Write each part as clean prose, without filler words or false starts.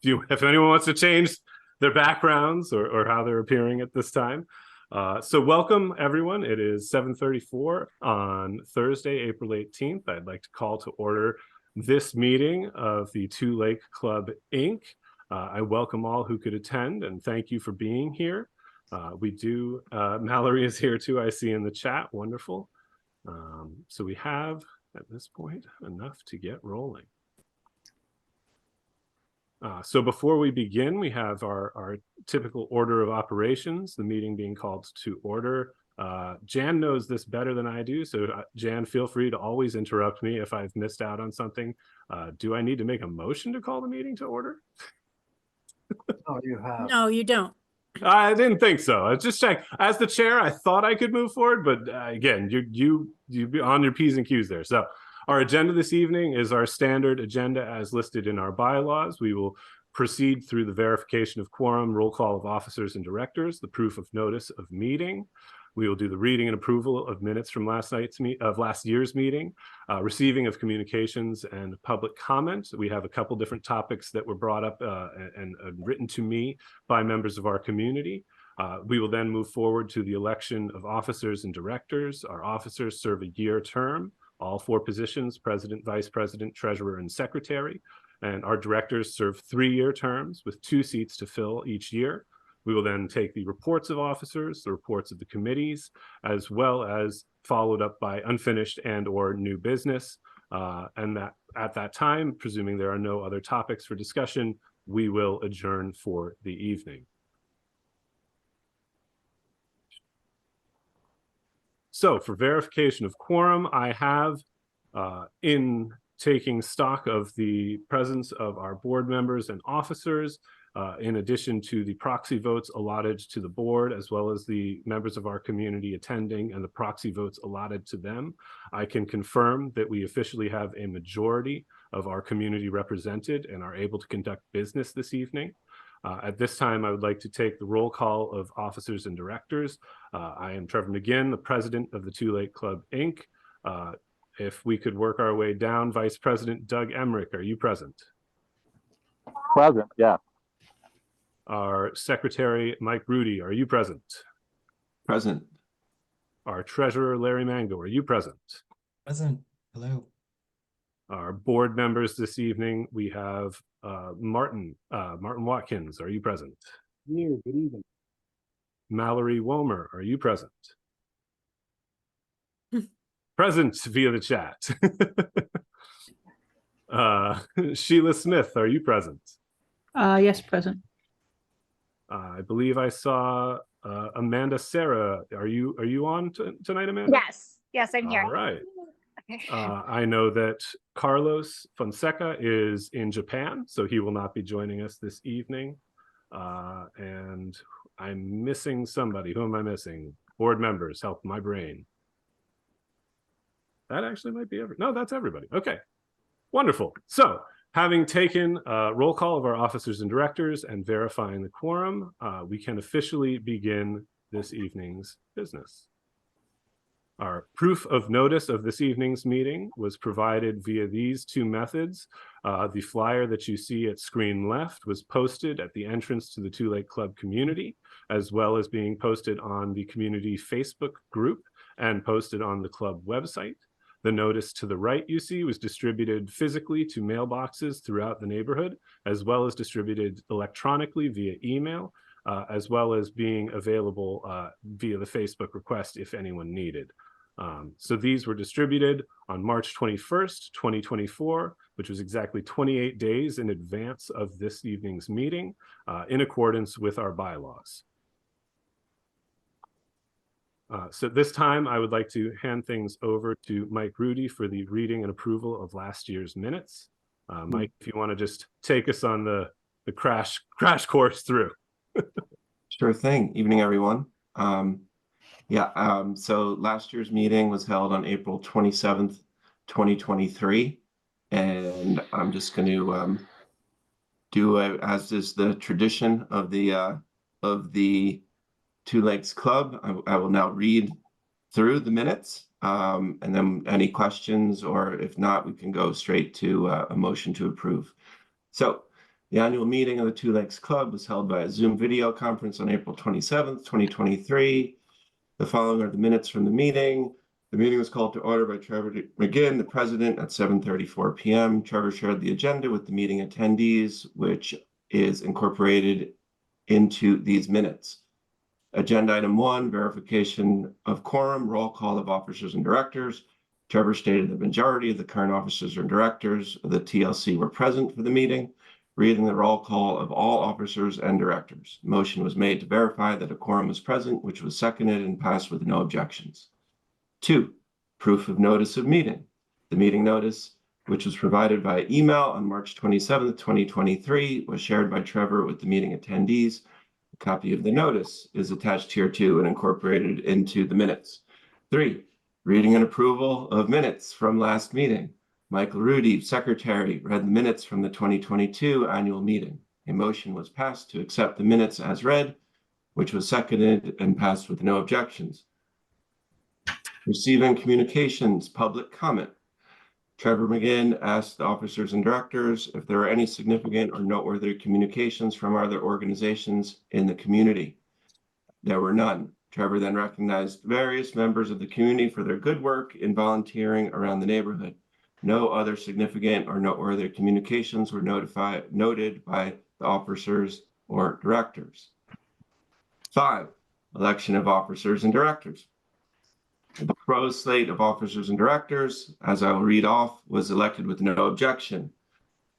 if anyone wants to change their backgrounds or how they're appearing at this time. So welcome, everyone. It is 7:34 on Thursday, April 18th. I'd like to call to order this meeting of the Two Lake Club, Inc. I welcome all who could attend and thank you for being here. Mallory is here too, I see in the chat. Wonderful. So we have, at this point, enough to get rolling. So before we begin, we have our typical order of operations, the meeting being called to order. Jan knows this better than I do, so Jan, feel free to always interrupt me if I've missed out on something. Do I need to make a motion to call the meeting to order? Oh, you have. No, you don't. I didn't think so. I just checked. As the chair, I thought I could move forward, but again, you be on your P's and Q's there. So our agenda this evening is our standard agenda as listed in our bylaws. We will proceed through the verification of quorum, roll call of officers and directors, the proof of notice of meeting. We will do the reading and approval of minutes from last year's meeting, receiving of communications and public comment. We have a couple different topics that were brought up and written to me by members of our community. We will then move forward to the election of officers and directors. Our officers serve a year term, all four positions, president, vice president, treasurer, and secretary. And our directors serve 3-year terms with 2 seats to fill each year. We will then take the reports of officers, the reports of the committees, as well as followed up by unfinished and or new business. And that at that time, presuming there are no other topics for discussion, we will adjourn for the evening. So for verification of quorum, I have in taking stock of the presence of our board members and officers, in addition to the proxy votes allotted to the board, as well as the members of our community attending and the proxy votes allotted to them, I can confirm that we officially have a majority of our community represented and are able to conduct business this evening. At this time, I would like to take the roll call of officers and directors. I am Trevor McGinn, the president of the Two Lake Club, Inc. If we could work our way down, Vice President Doug Emmerich, are you present? Present, yeah. Our Secretary, Mike Rudy, are you present? Present. Our Treasurer, Larry Mango, are you present? Present. Hello. Our board members this evening, we have Martin Watkins, are you present? Here, good evening. Mallory Womer, are you present? Present via the chat. Sheila Smith, are you present? Yes, present. I believe I saw Amanda Sarah. Are you on tonight, Amanda? Yes, I'm here. All right. Okay. I know that Carlos Fonseca is in Japan, so he will not be joining us this evening. And I'm missing somebody. Who am I missing? Board members, help my brain. That actually might be no, that's everybody. Okay, wonderful. So having taken a roll call of our officers and directors and verifying the quorum, we can officially begin this evening's business. Our proof of notice of this evening's meeting was provided via these 2 methods. The flyer that you see at screen left was posted at the entrance to the Two Lake Club community, as well as being posted on the community Facebook group and posted on the club website. The notice to the right you see was distributed physically to mailboxes throughout the neighborhood, as well as distributed electronically via email, as well as being available via the Facebook request if anyone needed. So these were distributed on March 21st, 2024, which was exactly 28 days in advance of this evening's meeting, in accordance with our bylaws. So at this time, I would like to hand things over to Mike Rudy for the reading and approval of last year's minutes. Mike, if you want to just take us on the crash course through. Sure thing. Evening, everyone. So last year's meeting was held on April 27th, 2023. And I'm just going to do, as is the tradition of the Two Lakes Club, I will now read through the minutes, and then any questions, or if not, we can go straight to a motion to approve. So The annual meeting of the Two Lakes Club was held by a Zoom video conference on April 27th, 2023. The following are the minutes from the meeting. The meeting was called to order by Trevor McGinn, the president, at 7:34 p.m. Trevor shared the agenda with the meeting attendees, which is incorporated into these minutes. Agenda item 1, verification of quorum, roll call of officers and directors. Trevor stated the majority of the current officers and directors of the TLC were present for the meeting. Reading the roll call of all officers and directors. Motion was made to verify that a quorum was present, which was seconded and passed with no objections. 2, proof of notice of meeting. The meeting notice, which was provided by email on March 27th, 2023, was shared by Trevor with the meeting attendees. A copy of the notice is attached here too and incorporated into the minutes. 3, reading and approval of minutes from last meeting. Michael Rudy, secretary, read the minutes from the 2022 annual meeting. A motion was passed to accept the minutes as read, which was seconded and passed with no objections. Receiving communications, public comment. Trevor McGinn asked the officers and directors if there are any significant or noteworthy communications from other organizations in the community. There were none. Trevor then recognized various members of the community for their good work in volunteering around the neighborhood. No other significant or noteworthy communications were noted by the officers or directors. 5, election of officers and directors. The proposed slate of officers and directors, as I will read off, was elected with no objection.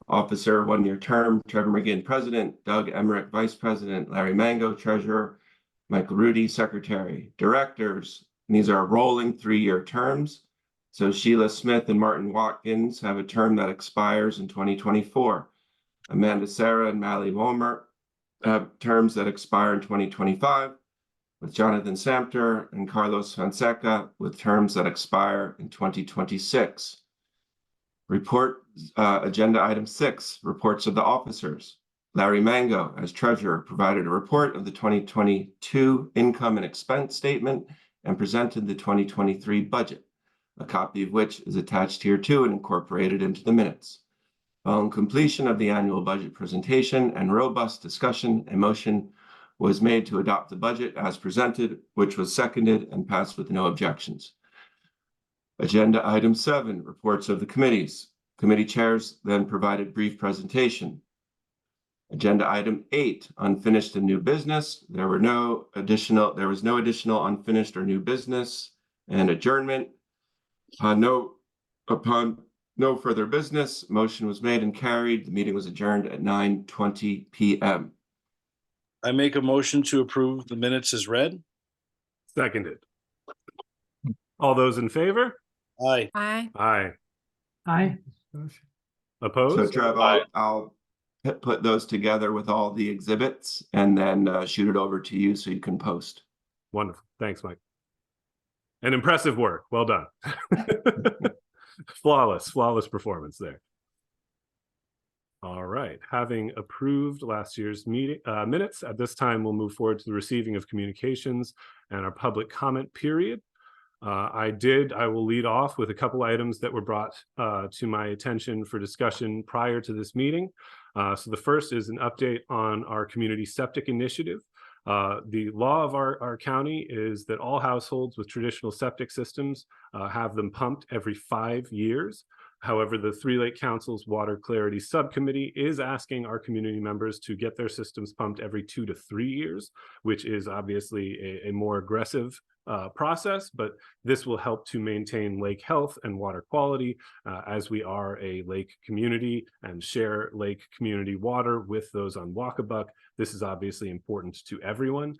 Officer, 1-year term, Trevor McGinn, president, Doug Emmerich, vice president, Larry Mango, treasurer, Michael Rudy, secretary. Directors, and these are rolling 3-year terms. So Sheila Smith and Martin Watkins have a term that expires in 2024. Amanda Sarah and Mally Womer have terms that expire in 2025, with Jonathan Samter and Carlos Fonseca with terms that expire in 2026. Report agenda item 6, reports of the officers. Larry Mango, as treasurer, provided a report of the 2022 income and expense statement and presented the 2023 budget, a copy of which is attached here too and incorporated into the minutes. Following completion of the annual budget presentation and robust discussion, a motion was made to adopt the budget as presented, which was seconded and passed with no objections. Agenda item 7, reports of the committees. Committee chairs then provided brief presentation. Agenda item 8, unfinished and new business. There was no additional unfinished or new business, and adjournment. Upon no further business, motion was made and carried. The meeting was adjourned at 9:20 p.m. I make a motion to approve the minutes as read. Seconded. All those in favor? Aye. Aye. Aye. Aye. So Opposed? Trev, I'll put those together with all the exhibits and then shoot it over to you so you can post. Wonderful. Thanks, Mike. And impressive work. Well done. Flawless performance there. All right. Having approved last year's meeting minutes, at this time we'll move forward to the receiving of communications and our public comment period. I will lead off with a couple items that were brought to my attention for discussion prior to this meeting. So the first is an update on our community septic initiative. The law of our county is that all households with traditional septic systems have them pumped every 5 years. However, the Three Lake Council's Water Clarity Subcommittee is asking our community members to get their systems pumped every 2 to 3 years, which is obviously a more aggressive process, but this will help to maintain lake health and water quality as we are a lake community and share lake community water with those on Walkabuck. This is obviously important to everyone.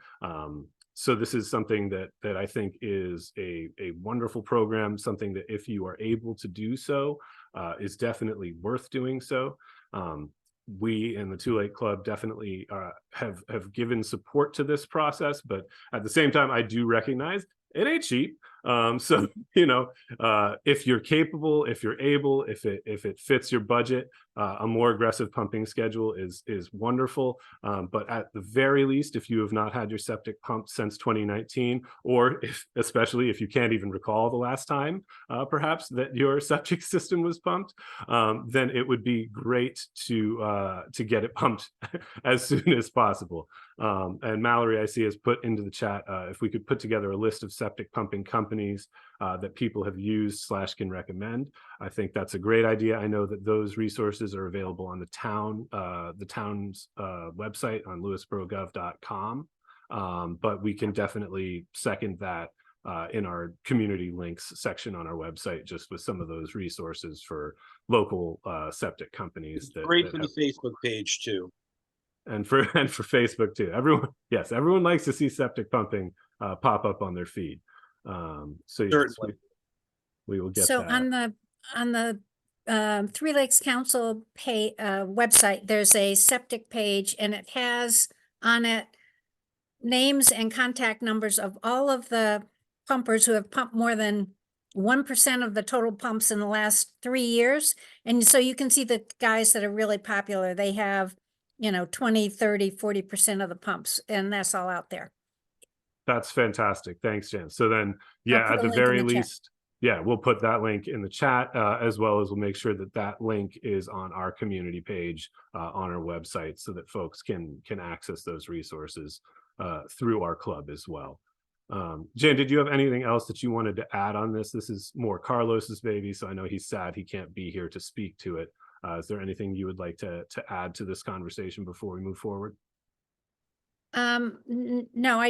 So this is something that I think is a wonderful program, something that if you are able to do so, is definitely worth doing so. We in the Two Lake Club definitely have given support to this process, but at the same time, I do recognize it ain't cheap. So, you know, if you're capable, if you're able, if it fits your budget, A more aggressive pumping schedule is wonderful, but at the very least, if you have not had your septic pumped since 2019, or especially if you can't even recall the last time, perhaps that your septic system was pumped, then it would be great to get it pumped as soon as possible. And Mallory, I see, has put into the chat if we could put together a list of septic pumping companies that people have used / can recommend. I think that's a great idea. I know that those resources are available on the town's website on lewisboro.gov.com, but we can definitely second that in our community links section on our website, just with some of those resources for local septic companies. Great for the Facebook page too. And for Facebook too. Everyone likes to see septic pumping pop up on their feed. So yes, we will get So that. on the Three Lakes Council website, there's a septic page, and it has on it names and contact numbers of all of the pumpers who have pumped more than 1% of the total pumps in the last 3 years. And so you can see the guys that are really popular. They have, 20, 30, 40% of the pumps, and that's all out there. That's fantastic. Thanks, Jan. So then, yeah, put at a the link in very the chat. least, yeah, we'll put that link in the chat, as well as we'll make sure that that link is on our community page on our website, so that folks can access those resources through our club as well. Jan, did you have anything else that you wanted to add on this? This is more Carlos's baby, so I know he's sad he can't be here to speak to it. Is there anything you would like to add to this conversation before we move forward? No,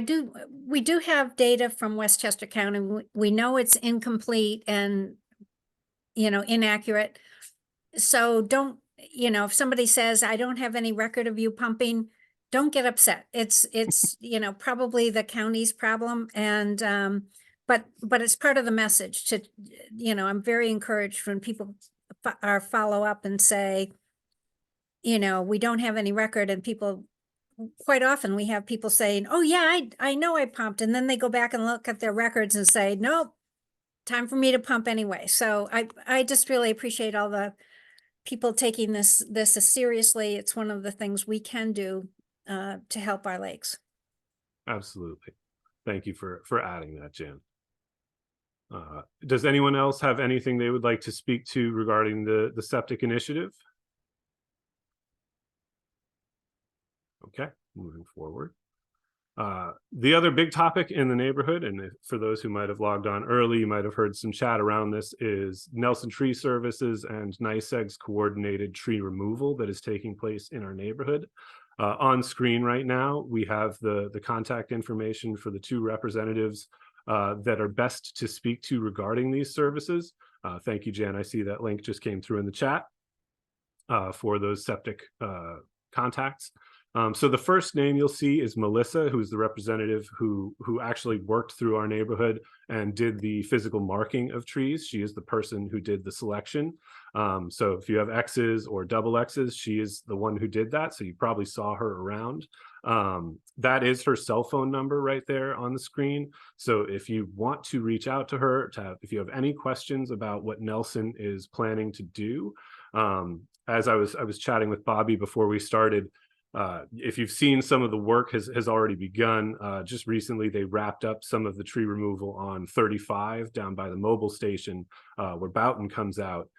we do have data from Westchester County. We know it's incomplete and, inaccurate. So don't, if somebody says, I don't have any record of you pumping, don't get upset. It's, probably the county's problem. And, but it's part of the message to, I'm very encouraged when people follow up and say, we don't have any record, and people, quite often we have people saying, oh yeah, I know I pumped. And then they go back and look at their records and say, nope, time for me to pump anyway. So I just really appreciate all the people taking this as seriously. It's one of the things we can do to help our lakes. Absolutely. Thank you for adding that, Jan. Does anyone else have anything they would like to speak to regarding the septic initiative? Okay, moving forward. The other big topic in the neighborhood, and for those who might have logged on early, you might have heard some chat around this, is Nelson Tree Services and NYSEG's coordinated tree removal that is taking place in our neighborhood. On screen right now, we have the contact information for the two representatives that are best to speak to regarding these services. Thank you, Jan. I see that link just came through in the chat for those septic contacts. So the first name you'll see is Melissa, who's the representative who actually worked through our neighborhood and did the physical marking of trees. She is the person who did the selection. So if you have X's or double X's, she is the one who did that. So you probably saw her around. That is her cell phone number right there on the screen. So if you want to reach out to her, if you have any questions about what Nelson is planning to do, as I was chatting with Bobby before we started, if you've seen, some of the work has already begun. Just recently, they wrapped up some of the tree removal on 35 down by the mobile station where Boughton comes out.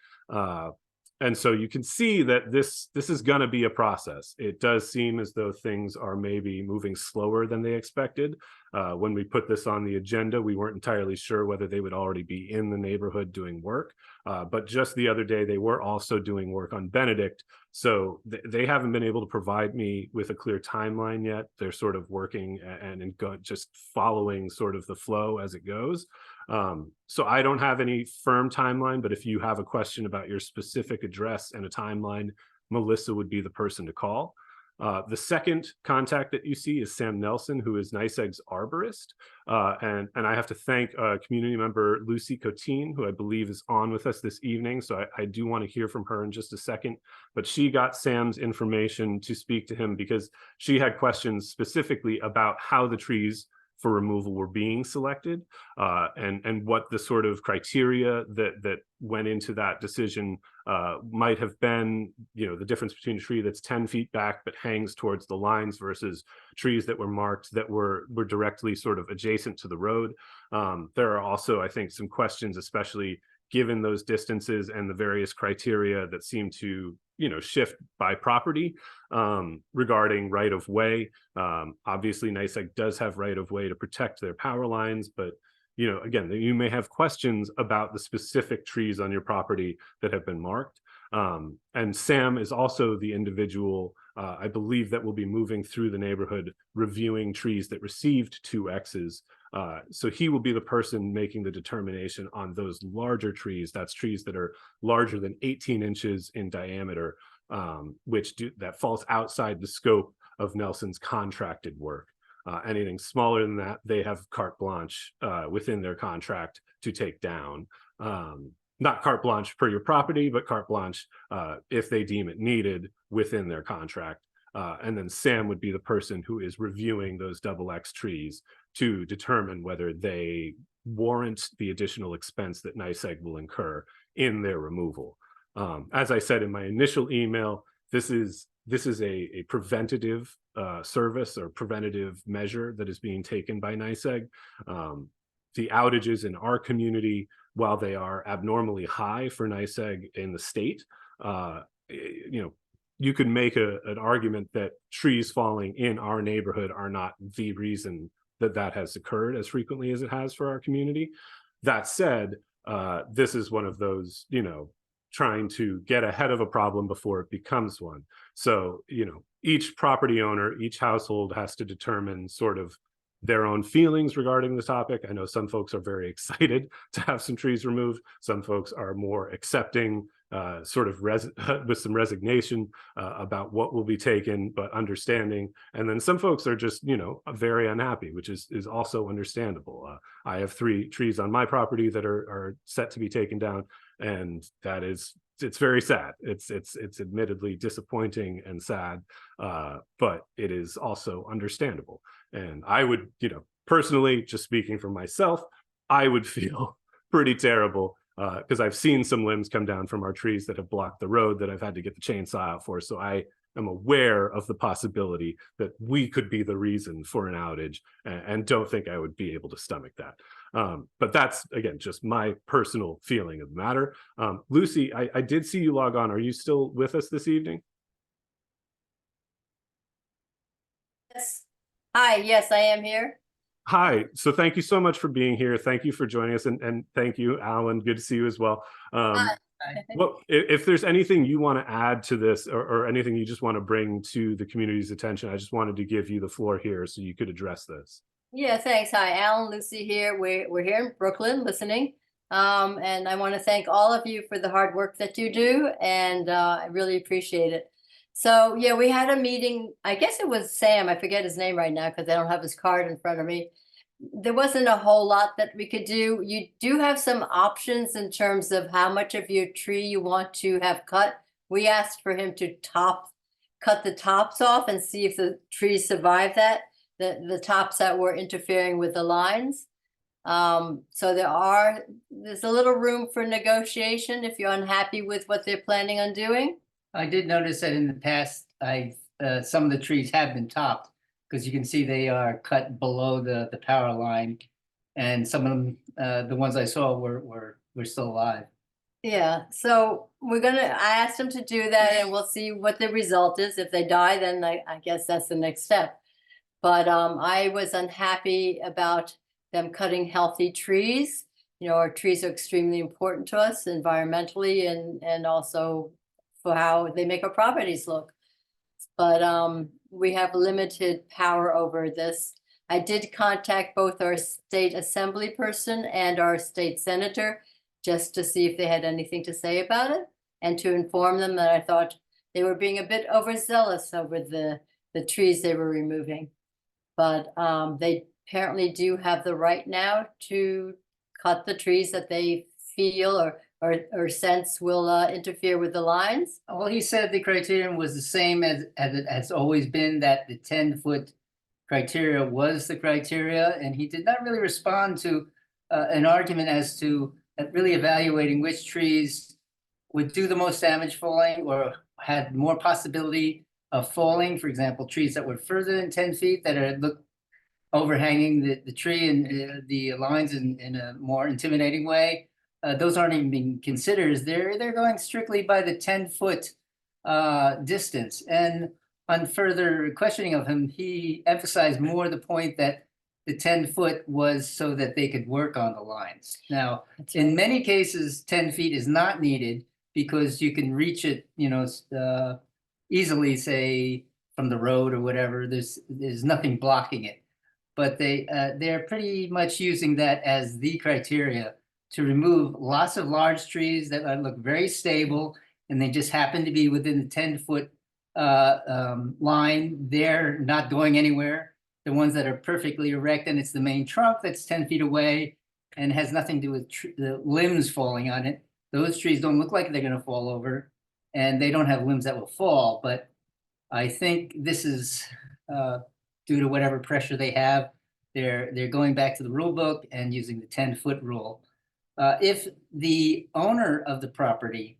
And so you can see that this is going to be a process. It does seem as though things are maybe moving slower than they expected. When we put this on the agenda, we weren't entirely sure whether they would already be in the neighborhood doing work. But just the other day, they were also doing work on Benedict. So they haven't been able to provide me with a clear timeline yet. They're sort of working and just following sort of the flow as it goes. So I don't have any firm timeline, but if you have a question about your specific address and a timeline, Melissa would be the person to call. The second contact that you see is Sam Nelson, who is NYSEG's arborist. And I have to thank community member Lucy Coteen, who I believe is on with us this evening. So I do want to hear from her in just a second. But she got Sam's information to speak to him because she had questions specifically about how the trees for removal were being selected, and what the sort of criteria that went into that decision might have been, the difference between a tree that's 10 feet back but hangs towards the lines versus trees that were marked that were directly sort of adjacent to the road. There are also, I think, some questions, especially given those distances and the various criteria that seem to shift by property, regarding right of way. Obviously NYSEG does have right of way to protect their power lines, but again, you may have questions about the specific trees on your property that have been marked. And Sam is also the individual, I believe, that will be moving through the neighborhood reviewing trees that received 2 X's. So he will be the person making the determination on those larger trees. That's trees that are larger than 18 inches in diameter, that falls outside the scope of Nelson's contracted work. Anything smaller than that, they have carte blanche within their contract to take down. Not carte blanche per your property, but carte blanche if they deem it needed within their contract. And then Sam would be the person who is reviewing those XX trees to determine whether they warrant the additional expense that NYSEG will incur in their removal. As I said in my initial email, this is a preventative service or preventative measure that is being taken by NYSEG. The outages in our community, while they are abnormally high for NYSEG in the state, you could make an argument that trees falling in our neighborhood are not the reason that has occurred as frequently as it has for our community. That said, this is one of those, trying to get ahead of a problem before it becomes one. So, each property owner, each household has to determine sort of their own feelings regarding the topic. I know some folks are very excited to have some trees removed. Some folks are more accepting, sort of with some resignation about what will be taken, but understanding. And then some folks are just, very unhappy, which is also understandable. I have 3 trees on my property that are set to be taken down, and it's very sad. It's admittedly disappointing and sad, but it is also understandable. And I would, personally, just speaking for myself, I would feel pretty terrible because I've seen some limbs come down from our trees that have blocked the road that I've had to get the chainsaw out for. So I am aware of the possibility that we could be the reason for an outage, and don't think I would be able to stomach that. But that's, again, just my personal feeling of the matter. Lucy, I did see you log on. Are you still with us this evening? Yes. Hi, yes, I am here. Hi, so thank you so much for being here. Thank you for joining us, and thank you, Alan. Good to see you as well. Well, if there's anything you want to add to this, or anything you just want to bring to the community's attention, I just wanted to give you the floor here so you could address this. Yeah, thanks. Hi, Alan, Lucy here. We're here in Brooklyn listening. And I want to thank all of you for the hard work that you do, and I really appreciate it. So yeah, we had a meeting. I guess it was Sam. I forget his name right now because I don't have his card in front of me. There wasn't a whole lot that we could do. You do have some options in terms of how much of your tree you want to have cut. We asked for him to cut the tops off and see if the trees survive that, the tops that were interfering with the lines. So there's a little room for negotiation if you're unhappy with what they're planning on doing. I did notice that in the past, some of the trees have been topped, because you can see they are cut below the power line, and some of them, the ones I saw were still alive. Yeah, so I asked them to do that, and we'll see what the result is. If they die, then I guess that's the next step. But I was unhappy about them cutting healthy trees. Our trees are extremely important to us environmentally, and also for how they make our properties look. But we have limited power over this. I did contact both our state assembly person and our state senator just to see if they had anything to say about it, and to inform them that I thought they were being a bit overzealous over the trees they were removing. But they apparently do have the right now to cut the trees that they feel or sense will interfere with the lines. Well, he said the criterion was the same as it has always been, that the 10-foot criteria was the criteria, and he did not really respond to an argument as to really evaluating which trees would do the most damage falling or had more possibility of falling. For example, trees that were further than 10 feet that are overhanging the tree and the lines in a more intimidating way. Those aren't even being considered. They're going strictly by the 10-foot distance. And on further questioning of him, he emphasized more the point that the 10-foot was so that they could work on the lines. Now, in many cases, 10 feet is not needed because you can reach it, easily, say, from the road or whatever. There's nothing blocking it. But they're pretty much using that as the criteria to remove lots of large trees that look very stable, and they just happen to be within the 10-foot line. They're not going anywhere. The ones that are perfectly erect, and it's the main trunk that's 10 feet away and has nothing to do with the limbs falling on it. Those trees don't look like they're going to fall over, and they don't have limbs that will fall. But I think this is due to whatever pressure they have. They're going back to the rule book and using the 10-foot rule. If the owner of the property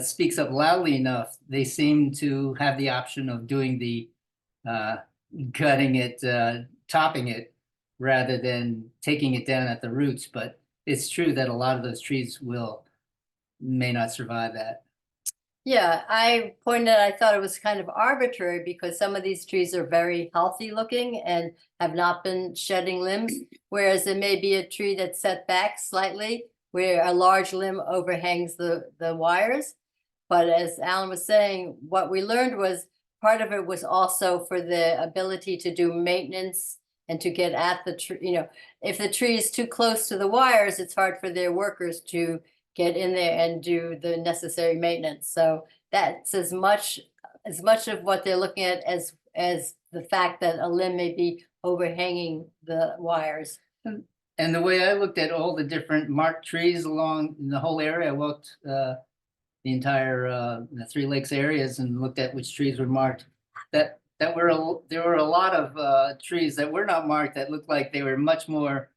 speaks up loudly enough, they seem to have the option of doing the cutting it, topping it, rather than taking it down at the roots. But it's true that a lot of those trees may not survive that. Yeah, I pointed out, I thought it was kind of arbitrary because some of these trees are very healthy looking and have not been shedding limbs, whereas there may be a tree that's set back slightly where a large limb overhangs the wires. But as Alan was saying, what we learned was part of it was also for the ability to do maintenance and to get at the tree. If the tree is too close to the wires, it's hard for their workers to get in there and do the necessary maintenance. So that's as much of what they're looking at as the fact that a limb may be overhanging the wires. And the way I looked at all the different marked trees along the whole area, I walked the entire the Three Lakes areas and looked at which trees were marked. There were a lot of trees that were not marked that looked like they were much more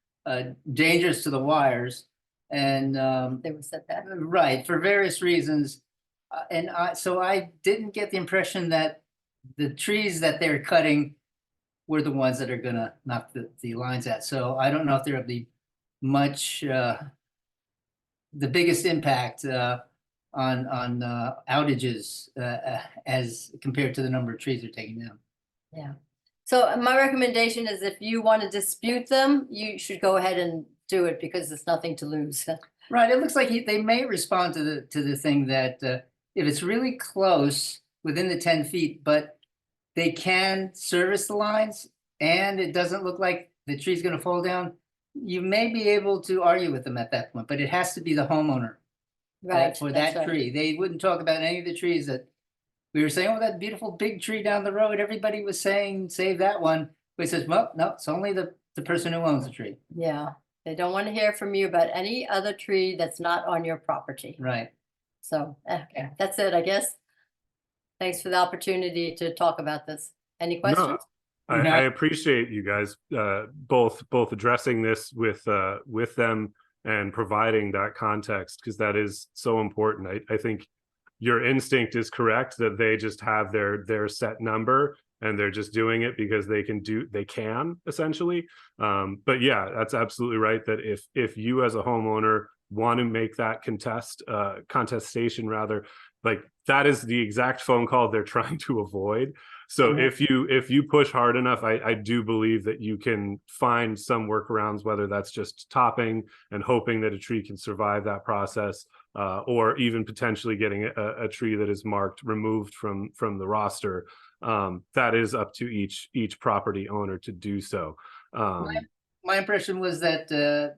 dangerous to the wires. And They were set back. right, for various reasons. So I didn't get the impression that the trees that they're cutting were the ones that are gonna knock the lines out. So I don't know if there'll be much, the biggest impact on outages as compared to the number of trees they're taking down. Yeah. So my recommendation is if you want to dispute them, you should go ahead and do it because there's nothing to lose. Right, it looks like they may respond to the thing that if it's really close within the 10 feet, but they can service the lines and it doesn't look like the tree's going to fall down, you may be able to argue with them at that point, but it has to be the homeowner Right. for that's that right. tree. They wouldn't talk about any of the trees that we were saying, oh, that beautiful big tree down the road. Everybody was saying, save that one. But he says, well, no, it's only the person who owns the tree. Yeah. They don't want to hear from you about any other tree that's not on your property. Right. So, okay, that's it, I guess. Thanks for the opportunity to talk about this. Any questions? I appreciate you guys both addressing this with them and providing that context, because that is so important. I think your instinct is correct that they just have their set number and they're just doing it because they can essentially. But yeah, that's absolutely right. That if you as a homeowner want to make that contestation rather, like that is the exact phone call they're trying to avoid. So if you push hard enough, I do believe that you can find some workarounds, whether that's just topping and hoping that a tree can survive that process, or even potentially getting a tree that is marked removed from the roster. That is up to each property owner to do so. My impression was that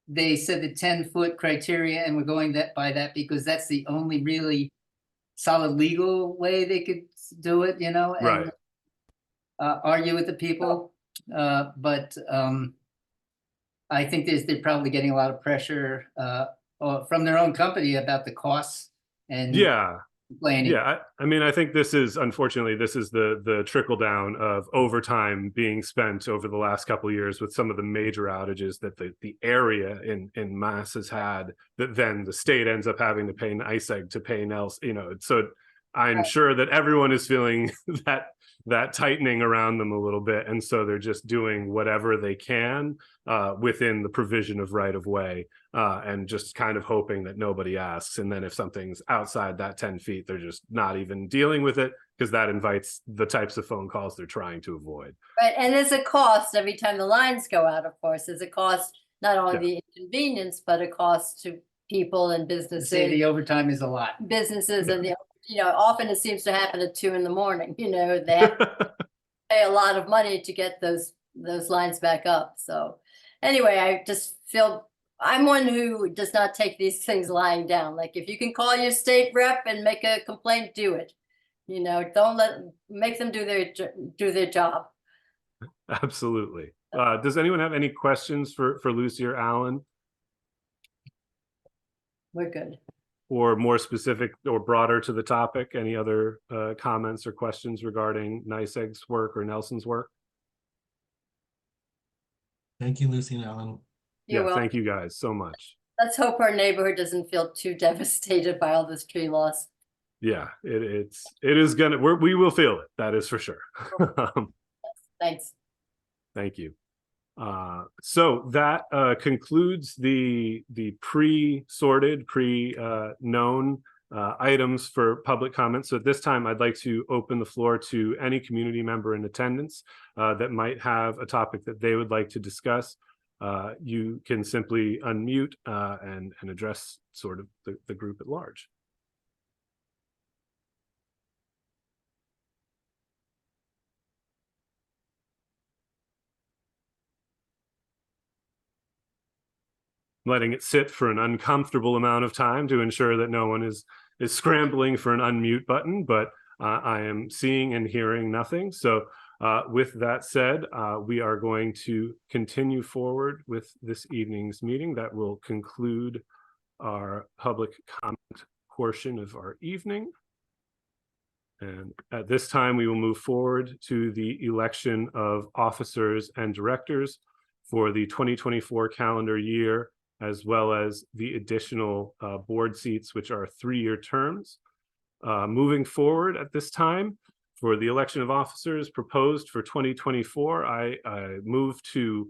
they said the 10-foot criteria, and we're going by that because that's the only really solid legal way they could do it, and Right. Argue with the people. But I think they're probably getting a lot of pressure from their own company about the costs. And Yeah. complaining. Yeah, I mean, I think this is, unfortunately, this is the trickle down of overtime being spent over the last couple of years with some of the major outages that the area in Mass has had, that then the state ends up having to pay NYSEG to pay Nels, you know, so I'm sure that everyone is feeling that tightening around them a little bit, and so they're just doing whatever they can within the provision of right of way, and just kind of hoping that nobody asks. And then if something's outside that 10 feet, they're just not even dealing with it, because that invites the types of phone calls they're trying to avoid. Right, and there's a cost every time the lines go out, of course. There's a cost, not only the inconvenience, but a cost to people and Say businesses. the overtime is a lot. Businesses and often it seems to happen at 2 a.m. They have to pay a lot of money to get those lines back up. So anyway, I just feel I'm one who does not take these things lying down. Like, if you can call your state rep and make a complaint, do it. Don't make them do their job. Absolutely. Does anyone have any questions for Lucy or Alan? We're good. Or more specific or broader to the topic, any other comments or questions regarding NYSEG's work or Nelson's work? Thank you, Lucy and Alan. You're welcome. Thank you guys so much. Let's hope our neighborhood doesn't feel too devastated by all this tree loss. Yeah, it is gonna, we will feel it, that is for sure. Thanks. Thank you. So that concludes the pre-sorted, known items for public comments. So at this time, I'd like to open the floor to any community member in attendance that might have a topic that they would like to discuss. You can simply unmute and address sort of the group at large. Letting it sit for an uncomfortable amount of time to ensure that no one is scrambling for an unmute button, but I am seeing and hearing nothing. So with that said, we are going to continue forward with this evening's meeting. That will conclude our public comment portion of our evening. And at this time, we will move forward to the election of officers and directors for the 2024 calendar year, as well as the additional board seats, which are 3-year terms. Moving forward at this time, for the election of officers proposed for 2024, I move to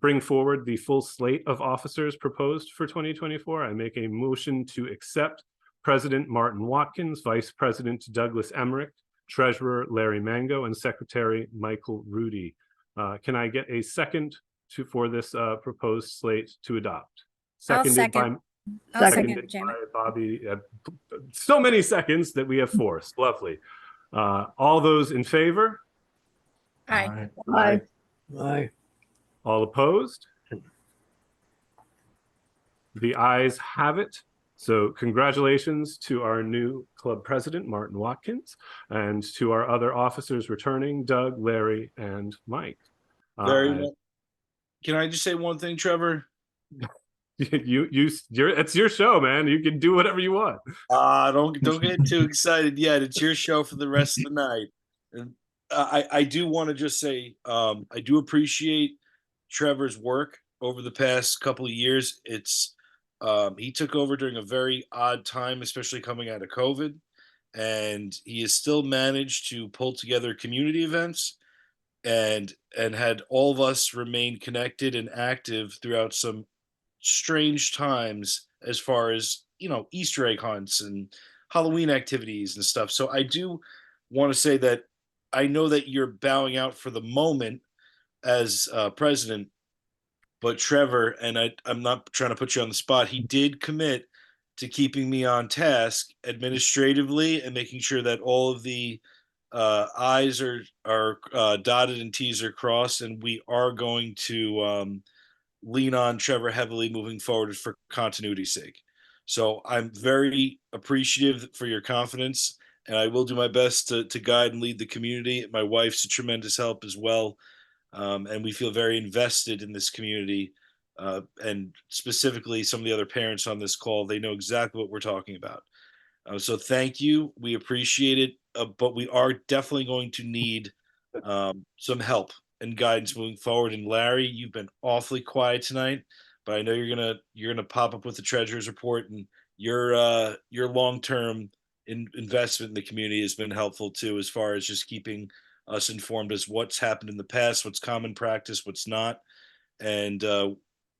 bring forward the full slate of officers proposed for 2024. I make a motion to accept President Martin Watkins, Vice President Douglas Emmerich, Treasurer Larry Mango, and Secretary Michael Rudy. Can I get a second for this proposed slate to adopt? I'll Seconded second. by, I'll seconded second, Janet. by Bobby. So many seconds that we have 4. Lovely. All those in favor? Aye. Aye. Aye. All opposed? The ayes have it. So congratulations to our new club president, Martin Watkins, and to our other officers returning, Doug, Larry, and Mike. Can I just say one thing, Trevor? It's your show, man. You can do whatever you want. Don't get too excited yet. It's your show for the rest of the night. And I do want to just say I do appreciate Trevor's work over the past couple of years. He took over during a very odd time, especially coming out of COVID, and he has still managed to pull together community events and had all of us remain connected and active throughout some strange times as far as Easter egg hunts and Halloween activities and stuff. So I do want to say that I know that you're bowing out for the moment as president, but Trevor, and I'm not trying to put you on the spot, he did commit to keeping me on task administratively and making sure that all of the I's are dotted and T's are crossed, and we are going to lean on Trevor heavily moving forward for continuity's sake. So I'm very appreciative for your confidence, and I will do my best to guide and lead the community. My wife's a tremendous help as well, and we feel very invested in this community, and specifically some of the other parents on this call. They know exactly what we're talking about. So thank you. We appreciate it. But we are definitely going to need some help and guidance moving forward. And Larry, you've been awfully quiet tonight, but I know you're gonna pop up with the treasurer's report, and your long-term investment in the community has been helpful too, as far as just keeping us informed as what's happened in the past, what's common practice, what's not. And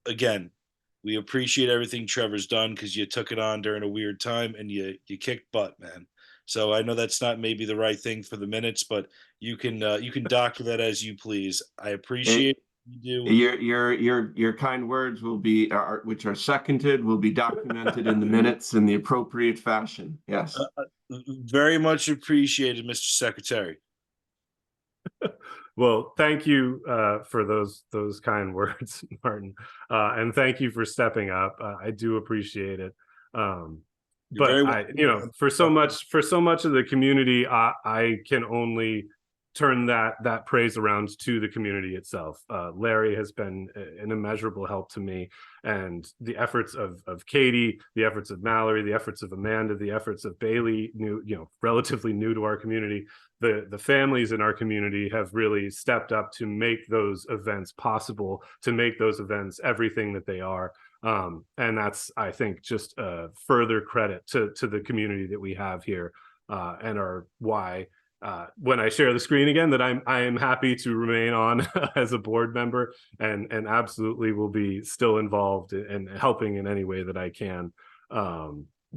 again, we appreciate everything Trevor's done, because you took it on during a weird time and you kicked butt, man. So I know that's not maybe the right thing for the minutes, but you can doctor that as you please. I appreciate you do. Your kind words will be, which are seconded, will be documented in the minutes in the appropriate fashion. Yes. Very much appreciated, Mr. Secretary. Well, thank you for those kind words, Martin, and thank you for stepping up. I do appreciate it. But very I, you know, for so much of the community, I can only turn that praise around to the community itself. Larry has been an immeasurable help to me, and the efforts of Katie, the efforts of Mallory, the efforts of Amanda, the efforts of Bailey, relatively new to our community. The families in our community have really stepped up to make those events possible, to make those events everything that they are. And that's, I think, just a further credit to the community that we have here, and are why, when I share the screen again, that I am happy to remain on as a board member, and absolutely will be still involved and helping in any way that I can.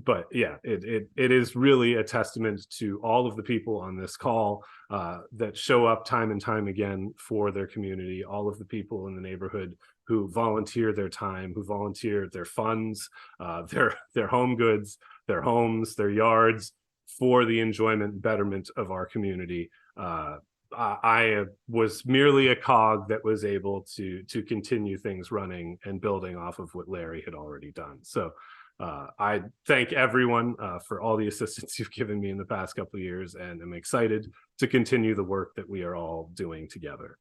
But yeah, it is really a testament to all of the people on this call that show up time and time again for their community, all of the people in the neighborhood who volunteer their time, who volunteer their funds, their home goods, their homes, their yards, for the enjoyment and betterment of our community. I was merely a cog that was able to continue things running and building off of what Larry had already done. So I thank everyone for all the assistance you've given me in the past couple of years, and I'm excited to continue the work that we are all doing together.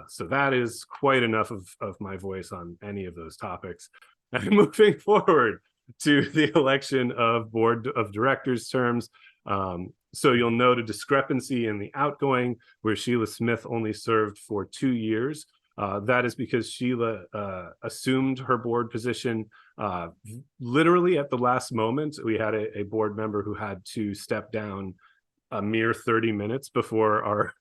So that is quite enough of my voice on any of those topics. And moving forward to the election of board of directors terms. So you'll note a discrepancy in the outgoing, where Sheila Smith only served for 2 years. That is because Sheila assumed her board position literally at the last moment. We had a board member who had to step down a mere 30 minutes before our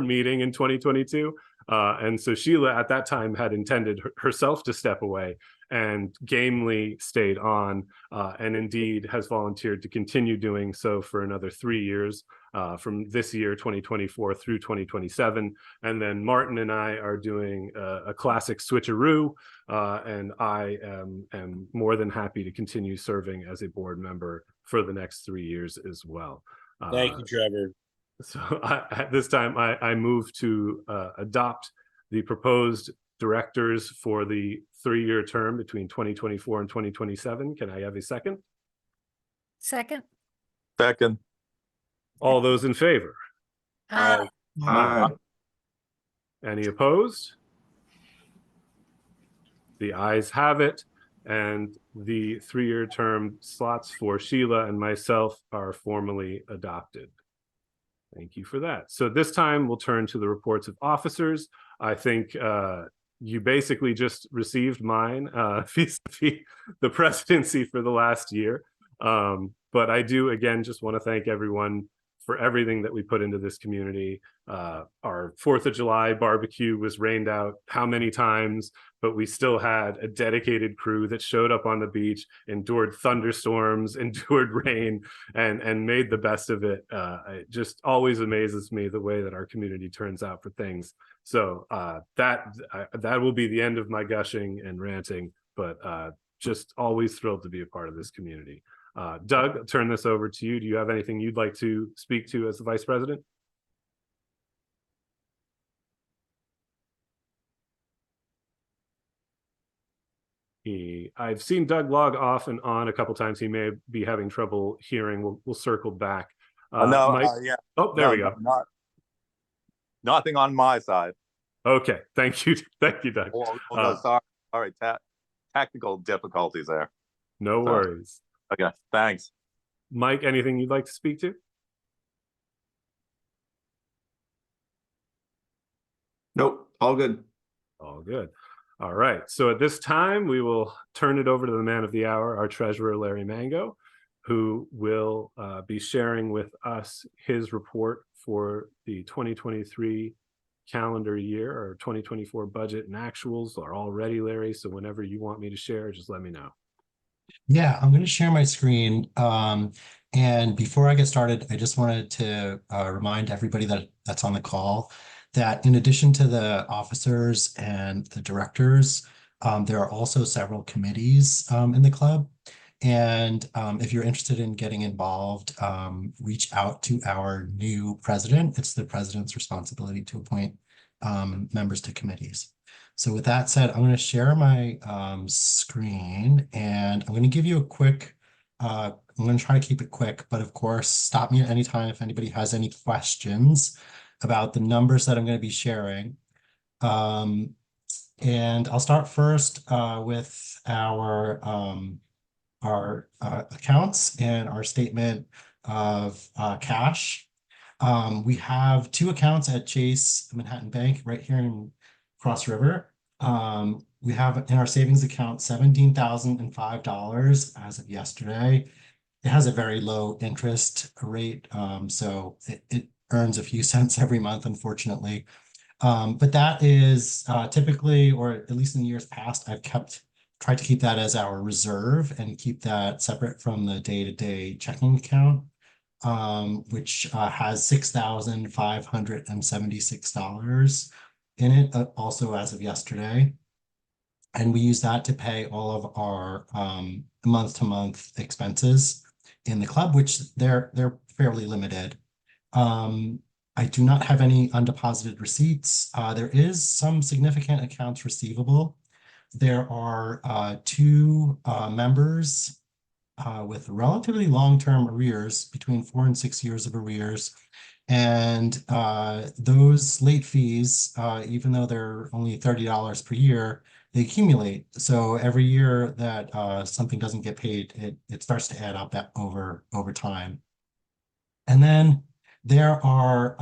meeting in 2022. And so Sheila at that time had intended herself to step away, and gamely stayed on, and indeed has volunteered to continue doing so for another 3 years, from this year 2024 through 2027. And then Martin and I are doing a classic switcheroo, and I am more than happy to continue serving as a board member for the next 3 years as well. Thank you, Trevor. So at this time, I move to adopt the proposed directors for the 3-year term between 2024 and 2027. Can I have a second? Second. Second. All those in favor? Uh, Aye. Any opposed? The ayes have it, and the 3-year term slots for Sheila and myself are formally adopted. Thank you for that. So this time we'll turn to the reports of officers. I think you basically just received mine vis-a-vis the presidency for the last year. But I do, again, just want to thank everyone for everything that we put into this community. Our 4th of July barbecue was rained out how many times, but we still had a dedicated crew that showed up on the beach, endured thunderstorms, endured rain, and made the best of it. It just always amazes me the way that our community turns out for things. So that will be the end of my gushing and ranting, but just always thrilled to be a part of this community. Doug, I'll turn this over to you. Do you have anything you'd like to speak to as the vice president? I've seen Doug log off and on a couple times. He may be having trouble hearing. We'll circle back. No, Mike? yeah. Oh, there No, we go. Nothing on my side. Okay, thank you, Doug. No, sorry. All right, technical difficulties there. No worries. Okay, thanks. Mike, anything you'd like to speak to? Nope, all good. All good. All right. So at this time, we will turn it over to the man of the hour, our treasurer, Larry Mango, who will be sharing with us his report for the 2023 calendar year, or 2024 budget and actuals are all ready, Larry. So whenever you want me to share, just let me know. Yeah, I'm going to share my screen. And before I get started, I just wanted to remind everybody that's on the call that in addition to the officers and the directors, there are also several committees in the club. And if you're interested in getting involved, reach out to our new president. It's the president's responsibility to appoint members to committees. So with that said, I'm going to share my screen, and I'm going to give you a quick, I'm going to try to keep it quick, but of course, stop me at any time if anybody has any questions about the numbers that I'm going to be sharing. And I'll start first with our accounts and our statement of cash. We have two accounts at Chase Manhattan Bank right here in Cross River. We have in our savings account $17,005 as of yesterday. It has a very low interest rate, so it earns a few cents every month, unfortunately. But that is typically, or at least in years past, I've tried to keep that as our reserve and keep that separate from the day-to-day checking account, which has $6,576 in it, also as of yesterday. And we use that to pay all of our month-to-month expenses in the club, which they're fairly limited. I do not have any undeposited receipts. There is some significant accounts receivable. There are two members with relatively long-term arrears, between 4 and 6 years of arrears. And those late fees, even though they're only $30 per year, they accumulate. So every year that something doesn't get paid, it starts to add up over time. And then there are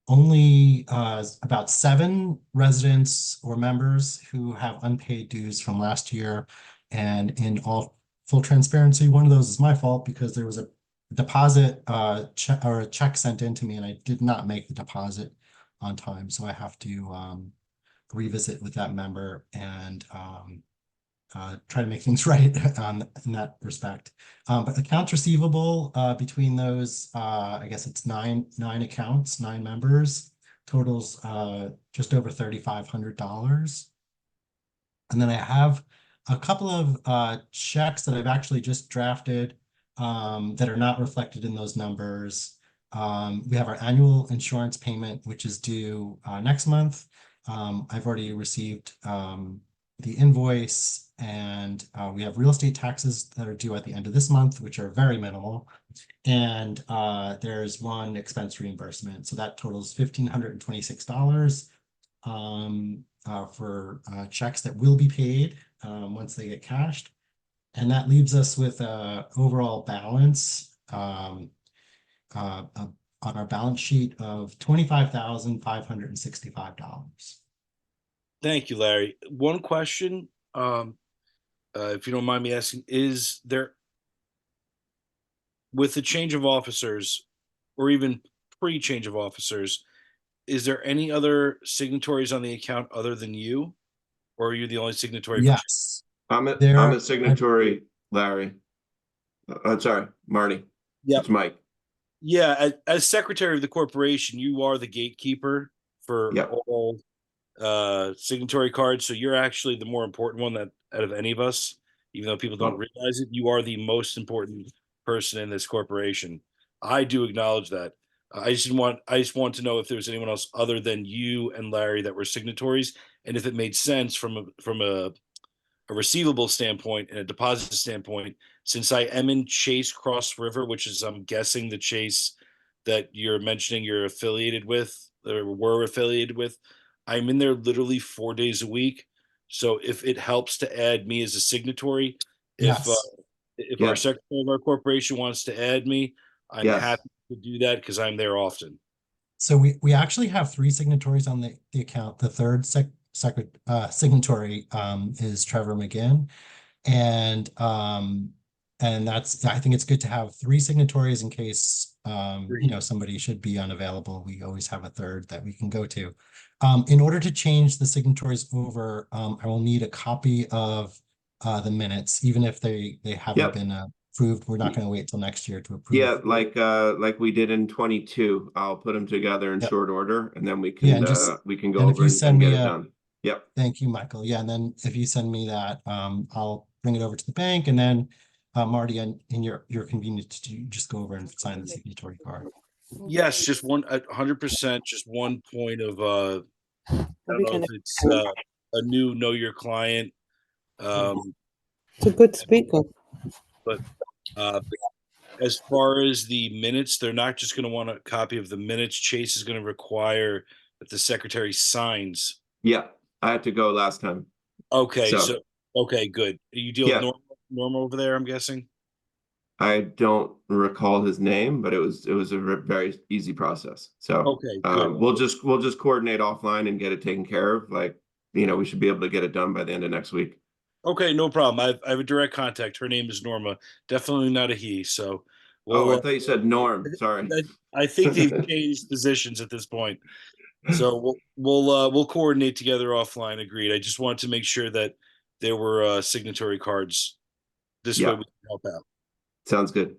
only about 7 residents or members who have unpaid dues from last year. And in all full transparency, one of those is my fault because there was a deposit check or a check sent in to me and I did not make the deposit on time. So I have to revisit with that member and try to make things right in that respect. But accounts receivable between those, I guess it's nine accounts, 9 members, totals just over $3,500. And then I have a couple of checks that I've actually just drafted that are not reflected in those numbers. We have our annual insurance payment, which is due next month. I've already received the invoice, and we have real estate taxes that are due at the end of this month, which are very minimal. And there's one expense reimbursement. So that totals $1,526 for checks that will be paid once they get cashed. And that leaves us with an overall balance on our balance sheet of $25,565. Thank you, Larry. One question, if you don't mind me asking, is there, with the change of officers or even pre-change of officers, is there any other signatories on the account other than you? Or are you the only signatory? Yes. I'm a signatory, Larry. Sorry, Marty. Yeah, It's Mike. Yeah, as secretary of the corporation, you are the gatekeeper for all signatory cards. So you're actually the more important one that out of any of us, even though people don't realize it. You are the most important person in this corporation. I do acknowledge that. I just want to know if there was anyone else other than you and Larry that were signatories, and if it made sense from a receivable standpoint and a deposit standpoint, since I am in Chase Cross River, which is, I'm guessing, the Chase that you're mentioning you're affiliated with or were affiliated with. I'm in there literally 4 days a week. So if it helps to add me as a signatory, Yes. If Yeah. our secretary of our corporation wants to add me, I'm Yes. happy to do that because I'm there often. So we actually have 3 signatories on the account. The third signatory is Trevor McGinn. And that's, I think it's good to have 3 signatories in case somebody should be unavailable. We always have a third that we can go to. In order to change the signatories over, I will need a copy of the minutes, even if they haven't Yep. been approved. We're not going to wait till next year to approve. Yeah, like we did in 22. I'll put them together in Yep. short order, and then we Yeah, can and just- we can go and if over you and send get me it a- done. Yep. Thank you, Michael. Yeah, and then if you send me that, I'll bring it over to the bank, and then Marty, in your convenience, to just go over and sign the signatory card. Yes, just 100%, just one point of, I don't know if it's a new know your client. It's a good speaker. As far as the minutes, they're not just going to want a copy of the minutes. Chase is going to require that the secretary signs. Yeah, I had to go last time. Okay, So- so okay, good. You deal Yeah. with Norma over there, I'm guessing. I don't recall his name, but it was a very easy process. So Okay, good. we'll just coordinate offline and get it taken care of. Like, we should be able to get it done by the end of next week. Okay, no problem. I have a direct contact. Her name is Norma. Definitely not a he. So, Oh, I thought you said Norm. Sorry. I think they've changed positions at this point. So we'll coordinate together offline. Agreed. I just wanted to make sure that there were signatory cards. This way Yeah. we can help out. Sounds good.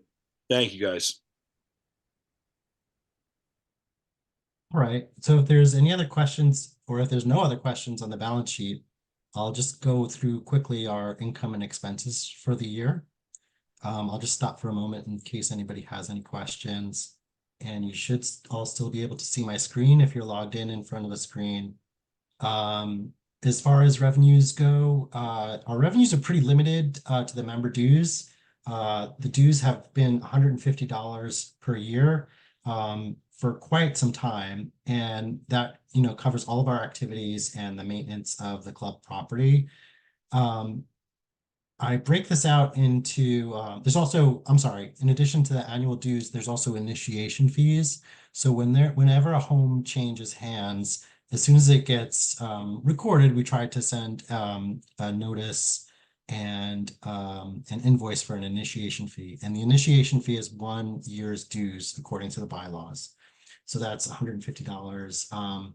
Thank you, guys. All right, so if there's any other questions, or if there's no other questions on the balance sheet, I'll just go through quickly our income and expenses for the year. I'll just stop for a moment in case anybody has any questions. And you should all still be able to see my screen if you're logged in front of a screen. As far as revenues go, our revenues are pretty limited to the member dues. The dues have been $150 per year for quite some time, and that covers all of our activities and the maintenance of the club property. I break this out into there's also, I'm sorry, in addition to the annual dues, there's also initiation fees. So whenever a home changes hands, as soon as it gets recorded, we try to send a notice and an invoice for an initiation fee. And the initiation fee is 1 year's dues according to the bylaws. So that's $150.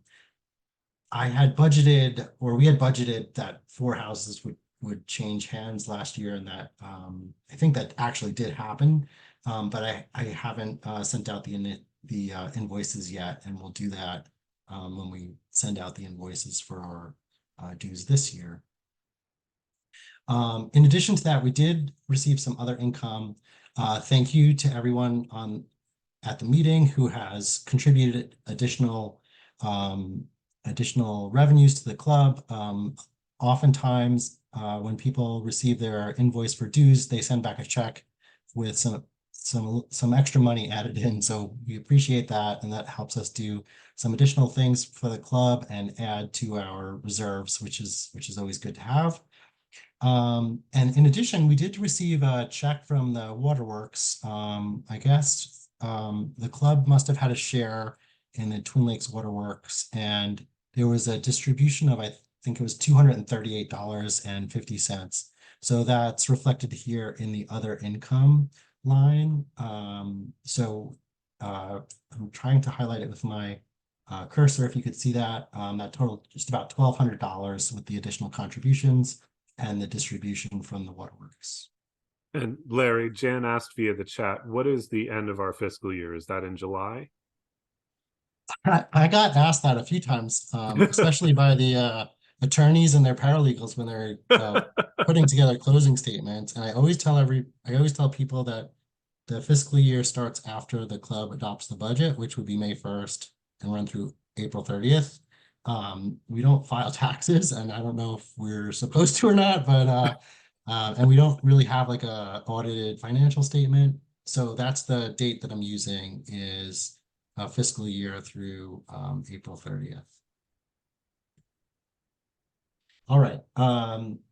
I had budgeted, or we had budgeted, that 4 houses would change hands last year, and that I think that actually did happen, but I haven't sent out the invoices yet, and we'll do that when we send out the invoices for our dues this year. In addition to that, we did receive some other income. Thank you to everyone at the meeting who has contributed additional revenues to the club. Oftentimes, when people receive their invoice for dues, they send back a check with some extra money added in. So we appreciate that, and that helps us do some additional things for the club and add to our reserves, which is always good to have. And in addition, we did receive a check from the Waterworks. I guess the club must have had a share in the Twin Lakes Waterworks, and there was a distribution of, I think it was $238.50. So that's reflected here in the other income line. So I'm trying to highlight it with my cursor. If you could see that, that totaled just about $1,200 with the additional contributions and the distribution from the Waterworks. And Larry, Jan asked via the chat, what is the end of our fiscal year? Is that in July? I got asked that a few times, especially by the attorneys and their paralegals when they're putting together closing statements. And I always tell people that the fiscal year starts after the club adopts the budget, which would be May 1st and run through April 30th. We don't file taxes, and I don't know if we're supposed to or not, but and we don't really have like a audited financial statement. So that's the date that I'm using, is a fiscal year through April 30th. All right,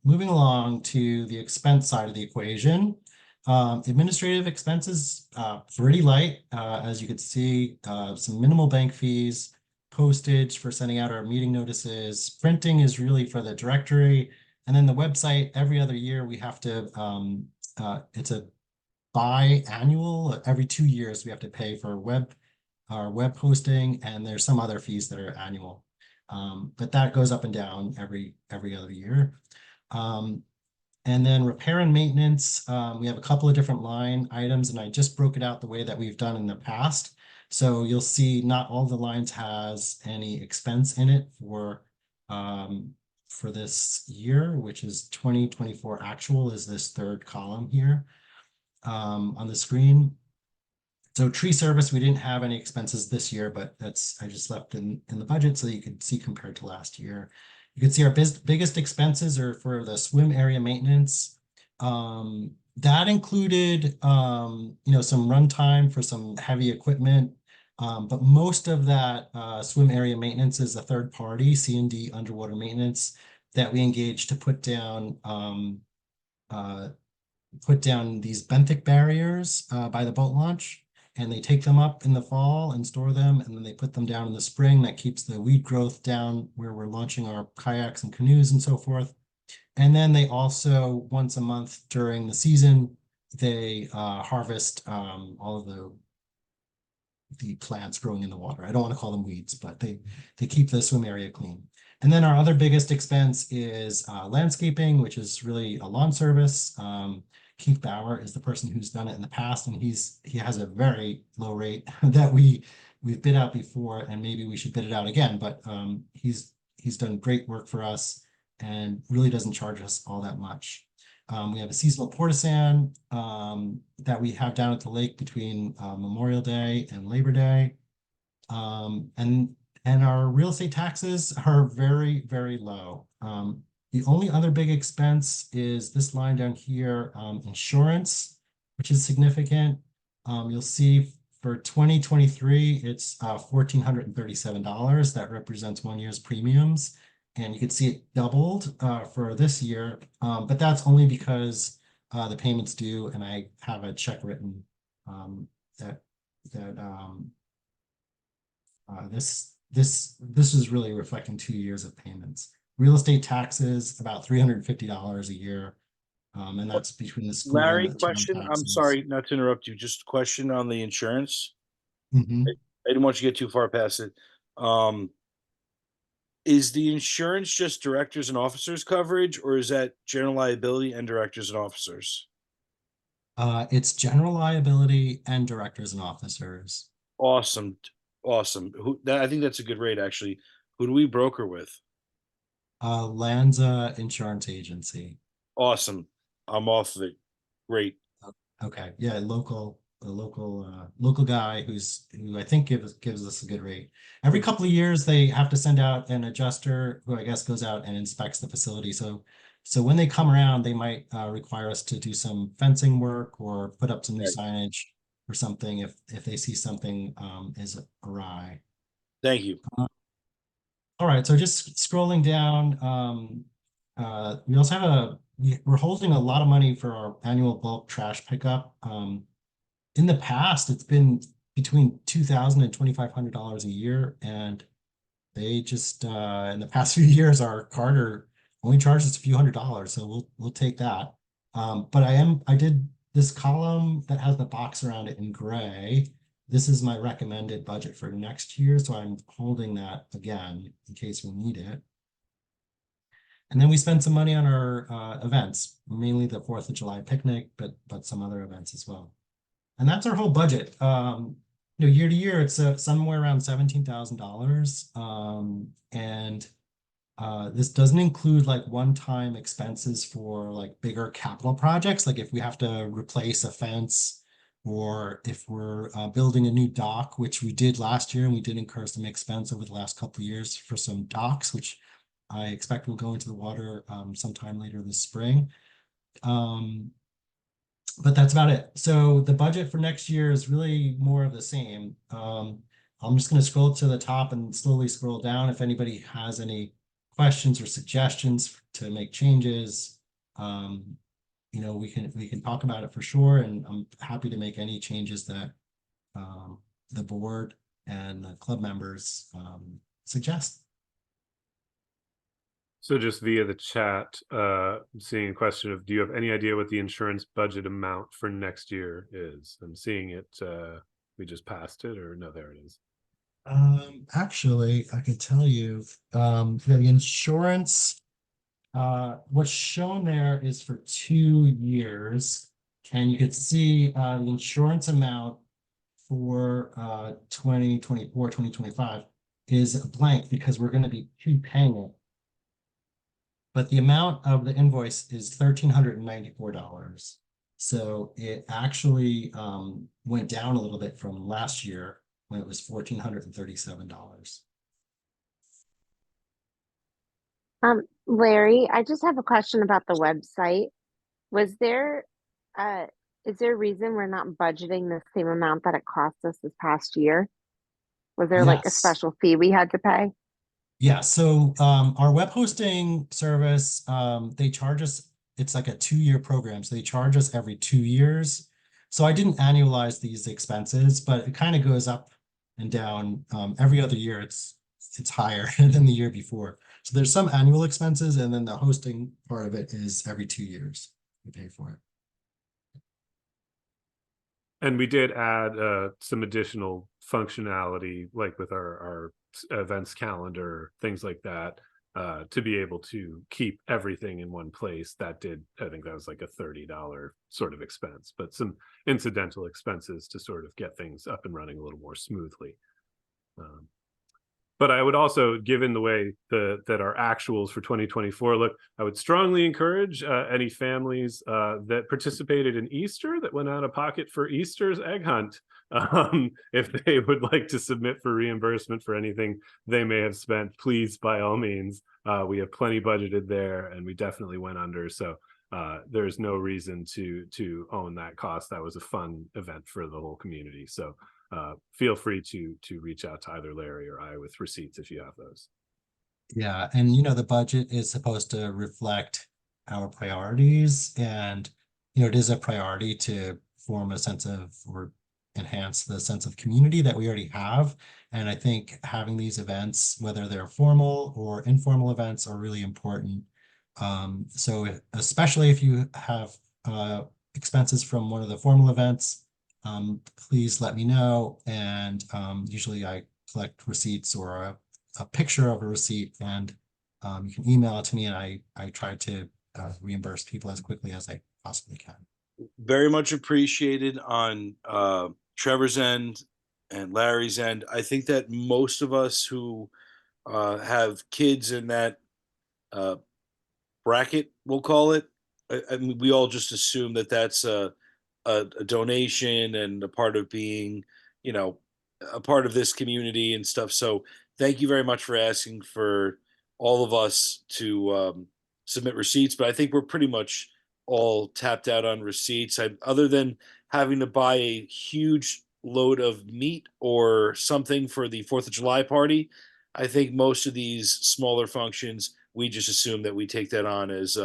moving along to the expense side of the equation. Administrative expenses, pretty light, as you could see, some minimal bank fees, postage for sending out our meeting notices. Printing is really for the directory. And then the website, every other year, we have to, it's a biannual, every 2 years, we have to pay for our web hosting, and there's some other fees that are annual. But that goes up and down every other year. And then repair and maintenance, we have a couple of different line items, and I just broke it out the way that we've done in the past. So you'll see not all the lines has any expense in it for this year, which is 2024 actual is this third column here on the screen. So tree service, we didn't have any expenses this year, but I just left in the budget so you can see compared to last year. You can see our biggest expenses are for the swim area maintenance. That included, some runtime for some heavy equipment. But most of that swim area maintenance is a third party, C&D Underwater Maintenance, that we engaged to put down these benthic barriers by the boat launch. And they take them up in the fall and store them, and then they put them down in the spring. That keeps the weed growth down where we're launching our kayaks and canoes and so forth. And then they also, once a month during the season, they harvest all of the plants growing in the water. I don't want to call them weeds, but they keep the swim area clean. And then our other biggest expense is landscaping, which is really a lawn service. Keith Bauer is the person who's done it in the past, and he has a very low rate that we've bid out before, and maybe we should bid it out again. But he's done great work for us and really doesn't charge us all that much. We have a seasonal portisan that we have down at the lake between Memorial Day and Labor Day, and our real estate taxes are very, very low. The only other big expense is this line down here, insurance, which is significant. You'll see for 2023, it's $1,437. That represents 1 year's premiums. And you can see it doubled for this year, but that's only because the payment's due, and I have a check written this is really reflecting 2 years of payments. Real estate taxes, about $350 a year. And that's between the school. Larry, and the town question. I'm taxes. sorry not to interrupt you. Just a question on the insurance. Mhm. I didn't want you to get too far past it. Is the insurance just directors and officers coverage, or is that general liability and directors and officers? It's general liability and directors and officers. Awesome. Awesome. I think that's a good rate, actually. Who do we broker with? Lanza Insurance Agency. Awesome. I'm off of it. Great. Okay, yeah, local guy who I think gives us a good rate. Every couple of years, they have to send out an adjuster who I guess goes out and inspects the facility. So when they come around, they might require us to do some fencing work or put up some new signage or something if they see something is awry. Thank you. All right, so just scrolling down, we also have we're holding a lot of money for our annual bulk trash pickup. In the past, it's been between $2,000 and $2,500 a year, and they just in the past few years, our Carter only charges us a few $100s, so we'll take that. But I did this column that has the box around it in gray. This is my recommended budget for next year, so I'm holding that again in case we need it. And then we spend some money on our events, mainly the 4th of July picnic, but some other events as well. And that's our whole budget. Year to year, it's somewhere around $17,000. And this doesn't include like one-time expenses for like bigger capital projects, like if we have to replace a fence, or if we're building a new dock, which we did last year, and we did incur some expense over the last couple of years for some docks, which I expect will go into the water sometime later this spring. But that's about it. So the budget for next year is really more of the same. I'm just going to scroll to the top and slowly scroll down. If anybody has any questions or suggestions to make changes, we can talk about it for sure, and I'm happy to make any changes that the board and the club members suggest. So just via the chat, seeing a question of, do you have any idea what the insurance budget amount for next year is? I'm seeing it, we just passed it, or no, there it is. Actually, I could tell you, the insurance, what's shown there is for 2 years. And you could see, the insurance amount for, 2024, 2025 is blank because we're gonna be prepaying it. But the amount of the invoice is $1,394. So it actually, went down a little bit from last year when it was $1,437. Larry, I just have a question about the website. Was there, is there a reason we're not budgeting the same amount that it cost us this past year? Was there like a Yes. special fee we had to pay? Yeah, so our web hosting service, they charge us, it's like a 2-year program, so they charge us every 2 years. So I didn't annualize these expenses, but it kind of goes up and down. Every other year it's higher than the year before. So there's some annual expenses, and then the hosting part of it is every 2 years we pay for it. And we did add some additional functionality, like with our events calendar, things like that, to be able to keep everything in one place. That did, I think that was like a $30 sort of expense, but some incidental expenses to sort of get things up and running a little more smoothly. But I would also, given the way that our actuals for 2024 look, I would strongly encourage any families that participated in Easter, that went out of pocket for Easter's egg hunt, if they would like to submit for reimbursement for anything they may have spent, please, by all means. We have plenty budgeted there, and we definitely went under. So there's no reason to own that cost. That was a fun event for the whole community. So feel free to reach out to either Larry or I with receipts if you have those. Yeah, and the budget is supposed to reflect our priorities, and it is a priority to form a sense of, or enhance the sense of community that we already have. And I think having these events, whether they're formal or informal events, are really important. So especially if you have expenses from one of the formal events, please let me know. And usually I collect receipts or a picture of a receipt, and you can email it to me, and I try to reimburse people as quickly as I possibly can. Very much appreciated on Trevor's end and Larry's end. I think that most of us who have kids in that bracket, we'll call it, I mean, we all just assume that that's a donation and a part of being, a part of this community and stuff. So thank you very much for asking for all of us to submit receipts. But I think we're pretty much all tapped out on receipts. Other than having to buy a huge load of meat or something for the 4th of July party, I think most of these smaller functions, we just assume that we take that on as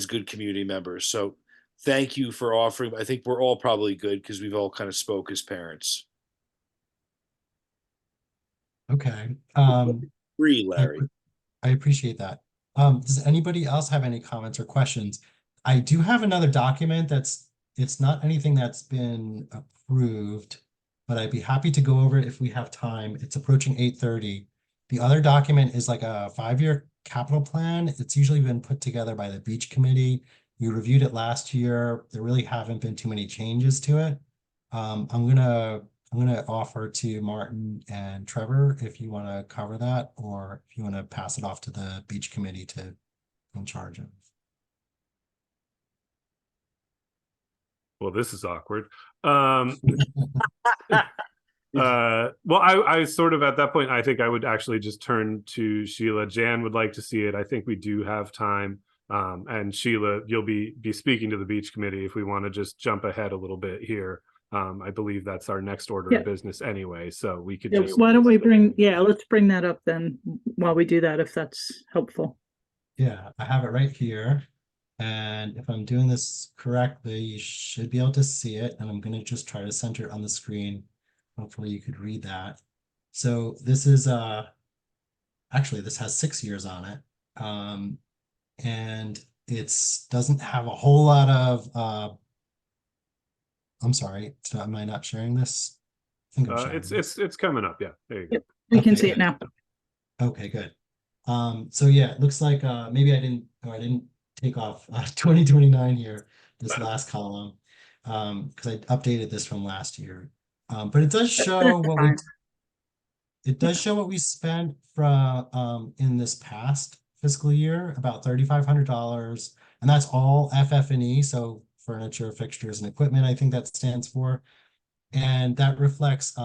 good community members. So thank you for offering. I think we're all probably good because we've all kind of spoke as parents. Okay. Agree, Larry. I appreciate that. Does anybody else have any comments or questions? I do have another document it's not anything that's been approved, but I'd be happy to go over it if we have time. It's approaching 8:30. The other document is like a 5-year capital plan. It's usually been put together by the beach committee. We reviewed it last year. There really haven't been too many changes to it. I'm gonna offer to Martin and Trevor if you want to cover that, or if you want to pass it off to the beach committee to in charge of. Well, this is awkward. Well, I sort of at that point, I think I would actually just turn to Sheila. Jan would like to see it. I think we do have time. And Sheila, you'll be speaking to the beach committee if we want to just jump ahead a little bit here. I believe that's our next order of business anyway, so we could just. Why don't we let's bring that up then while we do that, if that's helpful. Yeah, I have it right here. And if I'm doing this correctly, you should be able to see it. And I'm going to just try to center it on the screen. Hopefully you could read that. So this is actually this has 6 years on it. And it's doesn't have a whole lot of I'm sorry, am I not sharing this? I think I'm sharing this. It's coming up. Yeah, there you go. Yep, we can Okay, see it good. now. Okay, good. So yeah, it looks like maybe I didn't take off 2029 here, this last column, because I updated this from last year. But it does show what we spent from in this past fiscal year, about $3,500, and that's all FF&E, so furniture, fixtures, and equipment, I think that stands for. And that reflects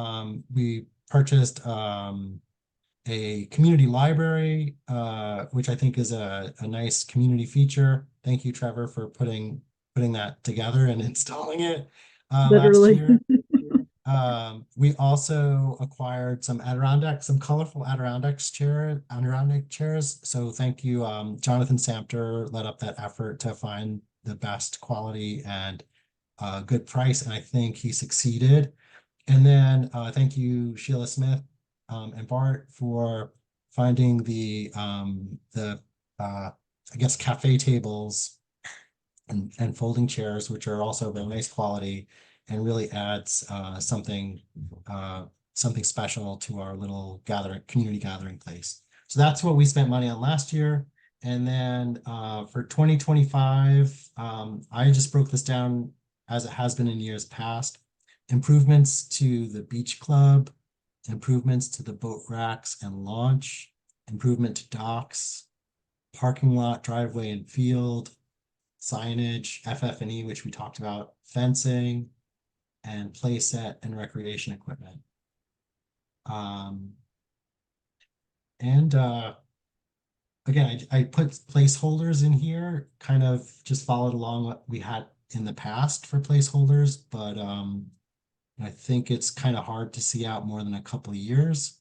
we purchased a community library, which I think is a nice community feature. Thank you, Trevor, for putting that together and installing it last Literally. year. We also acquired some colorful Adirondack chairs. So thank you, Jonathan Samter led up that effort to find the best quality and good price, and I think he succeeded. And then thank you, Sheila Smith and Bart, for finding the I guess cafe tables and folding chairs, which are also very nice quality and really adds something special to our little community gathering place. So that's what we spent money on last year. And then for 2025, I just broke this down as it has been in years past. Improvements to the beach club, improvements to the boat racks and launch, improvement to docks, parking lot, driveway and field, signage, FF&E, which we talked about, fencing, and play set and recreation equipment. Again, I put placeholders in here, kind of just followed along what we had in the past for placeholders, but I think it's kind of hard to see out more than a couple of years.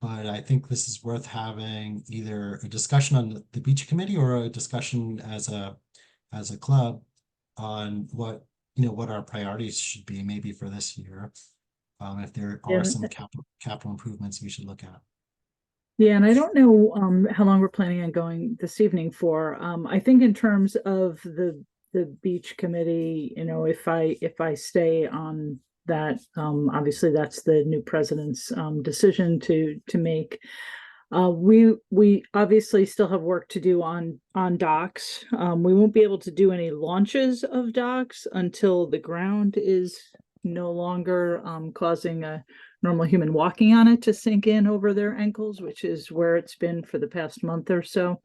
But I think this is worth having either a discussion on the beach committee or a discussion as a club on what our priorities should be maybe for this year. If there are some capital improvements we should look at. Yeah, and I don't know how long we're planning on going this evening for. I think in terms of the beach committee, if I stay on that, obviously that's the new president's decision to make. We obviously still have work to do on docks. We won't be able to do any launches of docks until the ground is no longer causing a normal human walking on it to sink in over their ankles, which is where it's been for the past month or so.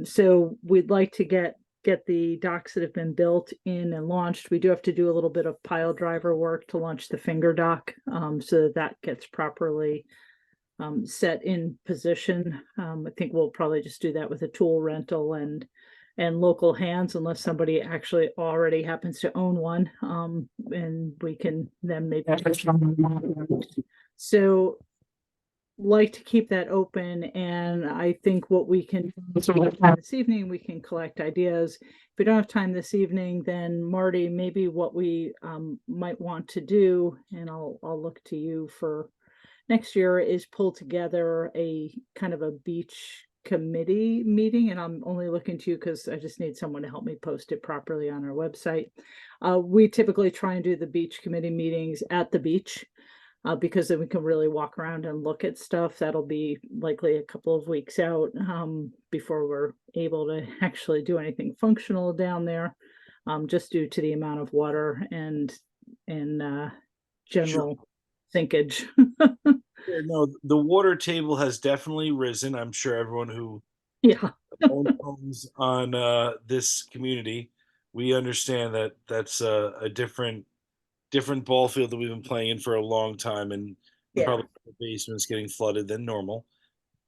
So we'd like to get the docks that have been built in and launched. We do have to do a little bit of pile driver work to launch the finger dock, so that gets properly set in position. I think we'll probably just do that with a tool rental and local hands, unless somebody actually already happens to own one, and we can then maybe. So like to keep that open, and I think what we can this evening, we can collect ideas. If we don't have time this evening, then Marty, maybe what we might want to do, and I'll look to you for next year, is pull together a kind of a beach committee meeting, and I'm only looking to you because I just need someone to help me post it properly on our website. We typically try and do the beach committee meetings at the beach, because then we can really walk around and look at stuff. That'll be likely a couple of weeks out before we're able to actually do anything functional down there, just due to the amount of water and general sinkage. No, the water table has definitely risen. I'm sure everyone who owns homes on this community, we understand that that's a different ball field that we've been playing in for a long time, and probably the basement's getting flooded than normal.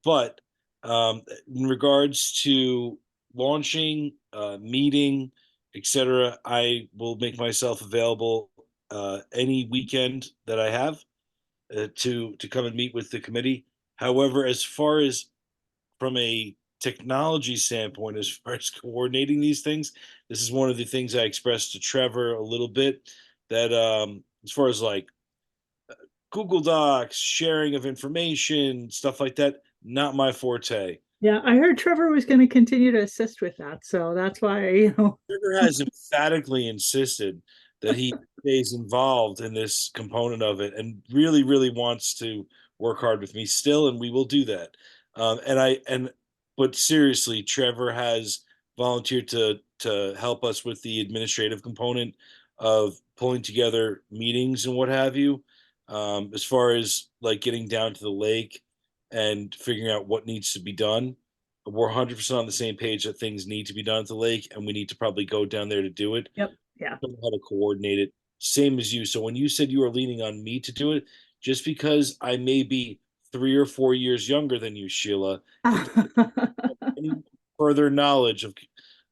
But in regards to launching, meeting, etc., I will make myself available any weekend that I have to come and meet with the committee. However, as far as from a technology standpoint, as far as coordinating these things, this is one of the things I expressed to Trevor a little bit, that as far as like Google Docs, sharing of information, stuff like that, not my forte. Yeah, I heard Trevor was going to continue to assist with that, so that's why, you know. Trevor has emphatically insisted that he stays involved in this component of it, and really, really wants to work hard with me still, and we will do that. But seriously, Trevor has volunteered to help us with the administrative component of pulling together meetings and what have you. As far as like getting down to the lake and figuring out what needs to be done, we're 100% on the same page that things need to be done at the lake, and we need to probably go down there to do it. Yep. Yeah. Don't know how to coordinate it. Same as you. So when you said you were leaning on me to do it, just because I may be 3 or 4 years younger than you, Sheila, any further knowledge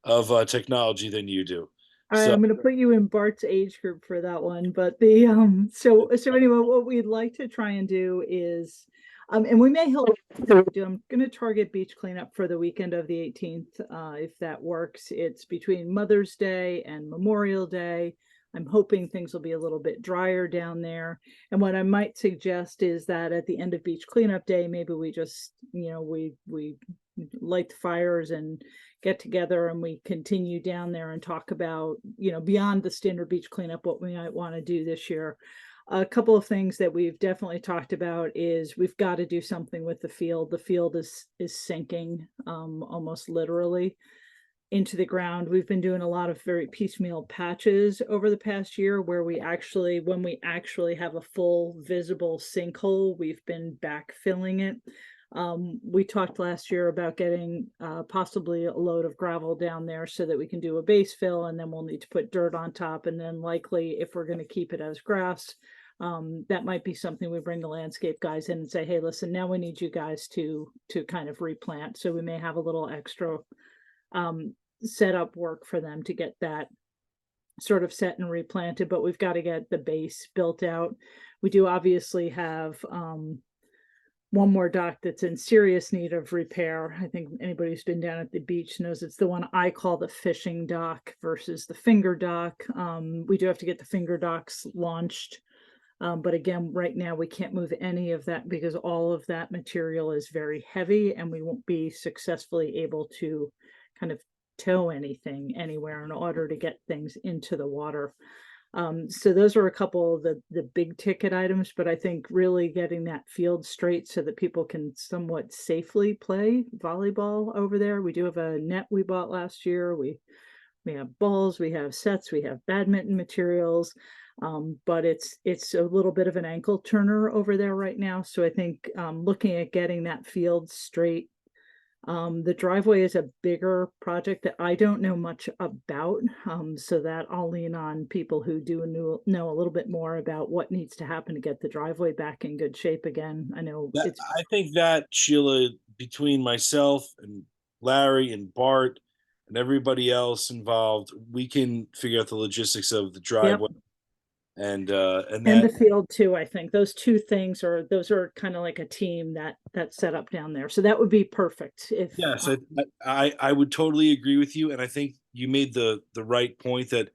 of technology than you do. So I'm going to put you in Bart's age group for that one, but the so anyway, what we'd like to try and do is, and we may help. I'm going to target beach cleanup for the weekend of the 18th, if that works. It's between Mother's Day and Memorial Day. I'm hoping things will be a little bit drier down there. And what I might suggest is that at the end of beach cleanup day, maybe we just, you know, we light the fires and get together and we continue down there and talk about, you know, beyond the standard beach cleanup, what we might want to do this year. A couple of things that we've definitely talked about is we've got to do something with the field. The field is sinking almost literally into the ground. We've been doing a lot of very piecemeal patches over the past year where we actually, when we actually have a full visible sinkhole, we've been backfilling it. We talked last year about getting possibly a load of gravel down there so that we can do a base fill, and then we'll need to put dirt on top. And then likely, if we're going to keep it as grass, that might be something we bring the landscape guys in and say, hey, listen, now we need you guys to kind of replant. So we may have a little extra setup work for them to get that sort of set and replanted, but we've got to get the base built out. We do obviously have one more dock that's in serious need of repair. I think anybody who's been down at the beach knows it's the one I call the fishing dock versus the finger dock. We do have to get the finger docks launched. But again, right now we can't move any of that because all of that material is very heavy and we won't be successfully able to kind of tow anything anywhere in order to get things into the water. So those are a couple of the big ticket items, but I think really getting that field straight so that people can somewhat safely play volleyball over there. We do have a net we bought last year. We have balls, we have sets, we have badminton materials, but it's a little bit of an ankle turner over there right now. So I think looking at getting that field straight. The driveway is a bigger project that I don't know much about, so that I'll lean on people who do know a little bit more about what needs to happen to get the driveway back in good shape again. I know it's I think that, Sheila, between myself and Larry and Bart and everybody else involved, we can figure out the logistics of the driveway. And the field too. I think those two things are kind of like a team that's set up down there. So that would be perfect. If yes, I would totally agree with you, and I think you made the right point that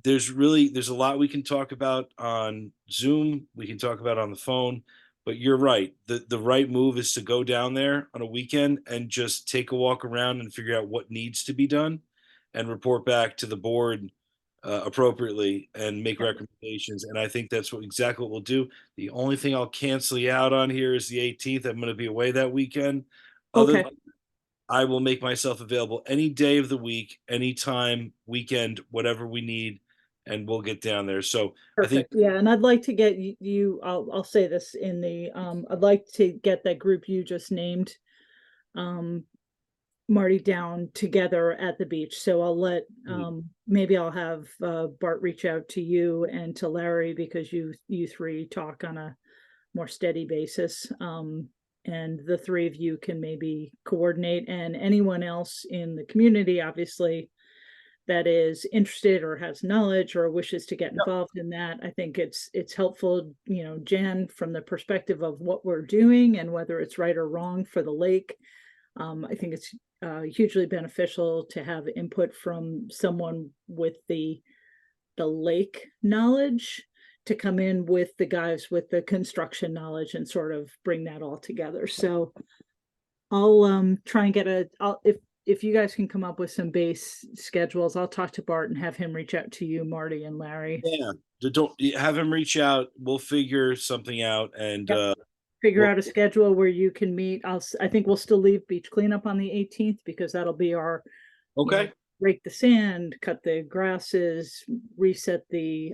there's a lot we can talk about on Zoom, we can talk about on the phone, but you're right. The right move is to go down there on a weekend and just take a walk around and figure out what needs to be done and report back to the board appropriately and make recommendations. And I think that's exactly what we'll do. The only thing I'll cancel you out on here is the 18th. I'm going to be away that weekend. Okay. I will make myself available any day of the week, anytime, weekend, whatever we need, and we'll get down there. So perfect. Yeah, and I'd like to get you. I'll say this in the. I'd like to get that group you just named, Marty, down together at the beach. So I'll let maybe I'll have Bart reach out to you and to Larry because you three talk on a more steady basis. And the three of you can maybe coordinate, and anyone else in the community, obviously, that is interested or has knowledge or wishes to get involved in that. I think it's helpful, you know, Jan, from the perspective of what we're doing and whether it's right or wrong for the lake. I think it's hugely beneficial to have input from someone with the lake knowledge to come in with the guys with the construction knowledge and sort of bring that all together. So I'll try and get if you guys can come up with some base schedules, I'll talk to Bart and have him reach out to you, Marty and Larry. Yeah, don't have him reach out. We'll figure something out and Figure well- out a schedule where you can meet. I think we'll still leave beach cleanup on the 18th because that'll be our okay. rake the sand, cut the grasses, reset the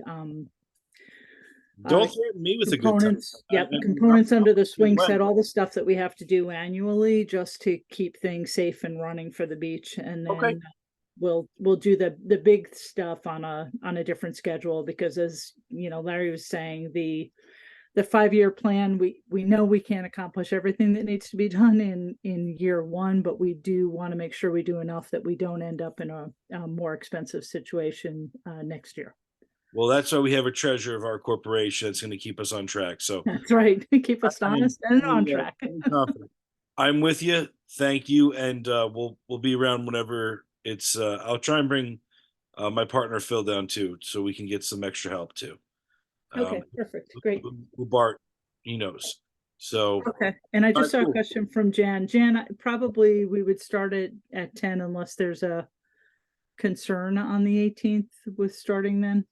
Don't threaten me with a good time. components. Yep, I mean, components under the swing well. set, all the stuff that we have to do annually just to keep things safe and running for the beach. And then Okay. we'll do the big stuff on a different schedule because, as you know, Larry was saying, the 5-year plan, we know we can't accomplish everything that needs to be done in year one, but we do want to make sure we do enough that we don't end up in a more expensive situation next year. Well, that's why we have a treasurer of our corporation that's going to keep us on track. So That's right. Keep us honest and on track. I'm confident. I'm with you. Thank you, and we'll be around whenever it's. I'll try and bring my partner Phil down too, so we can get some extra help too. Okay, perfect. Great. Bart, he knows. So Okay, and I just saw cool. a question from Jan. Jan, probably we would start it at 10 unless there's a concern on the 18th with starting then.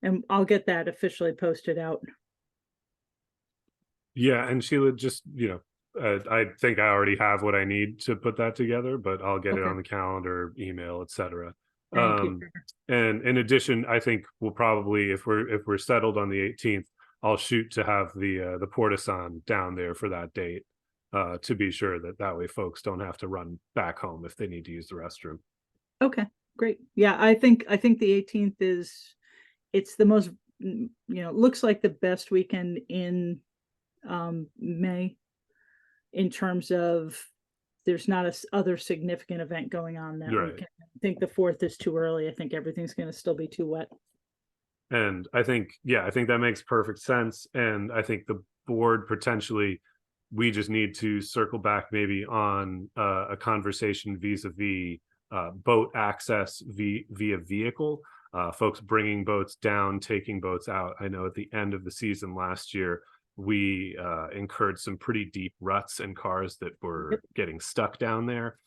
And I'll get that officially posted out. Yeah, and Sheila, just, I think I already have what I need to put that together, but I'll get it Okay. on the calendar, email, etc. Thank you. And in addition, I think we'll probably, if we're settled on the 18th, I'll shoot to have the Portasan down there for that date, to be sure that way folks don't have to run back home if they need to use the restroom. Okay, great. Yeah, I think the 18th it's the most, looks like the best weekend in May in terms of there's not a other significant event going on that Right. weekend. I think the 4th is too early. I think everything's going to still be too wet. And I think that makes perfect sense. And I think the board potentially, we just need to circle back maybe on a conversation vis-a-vis boat access via vehicle. Folks bringing boats down, taking boats out. I know at the end of the season last year, we incurred some pretty deep ruts and cars that were getting stuck down there.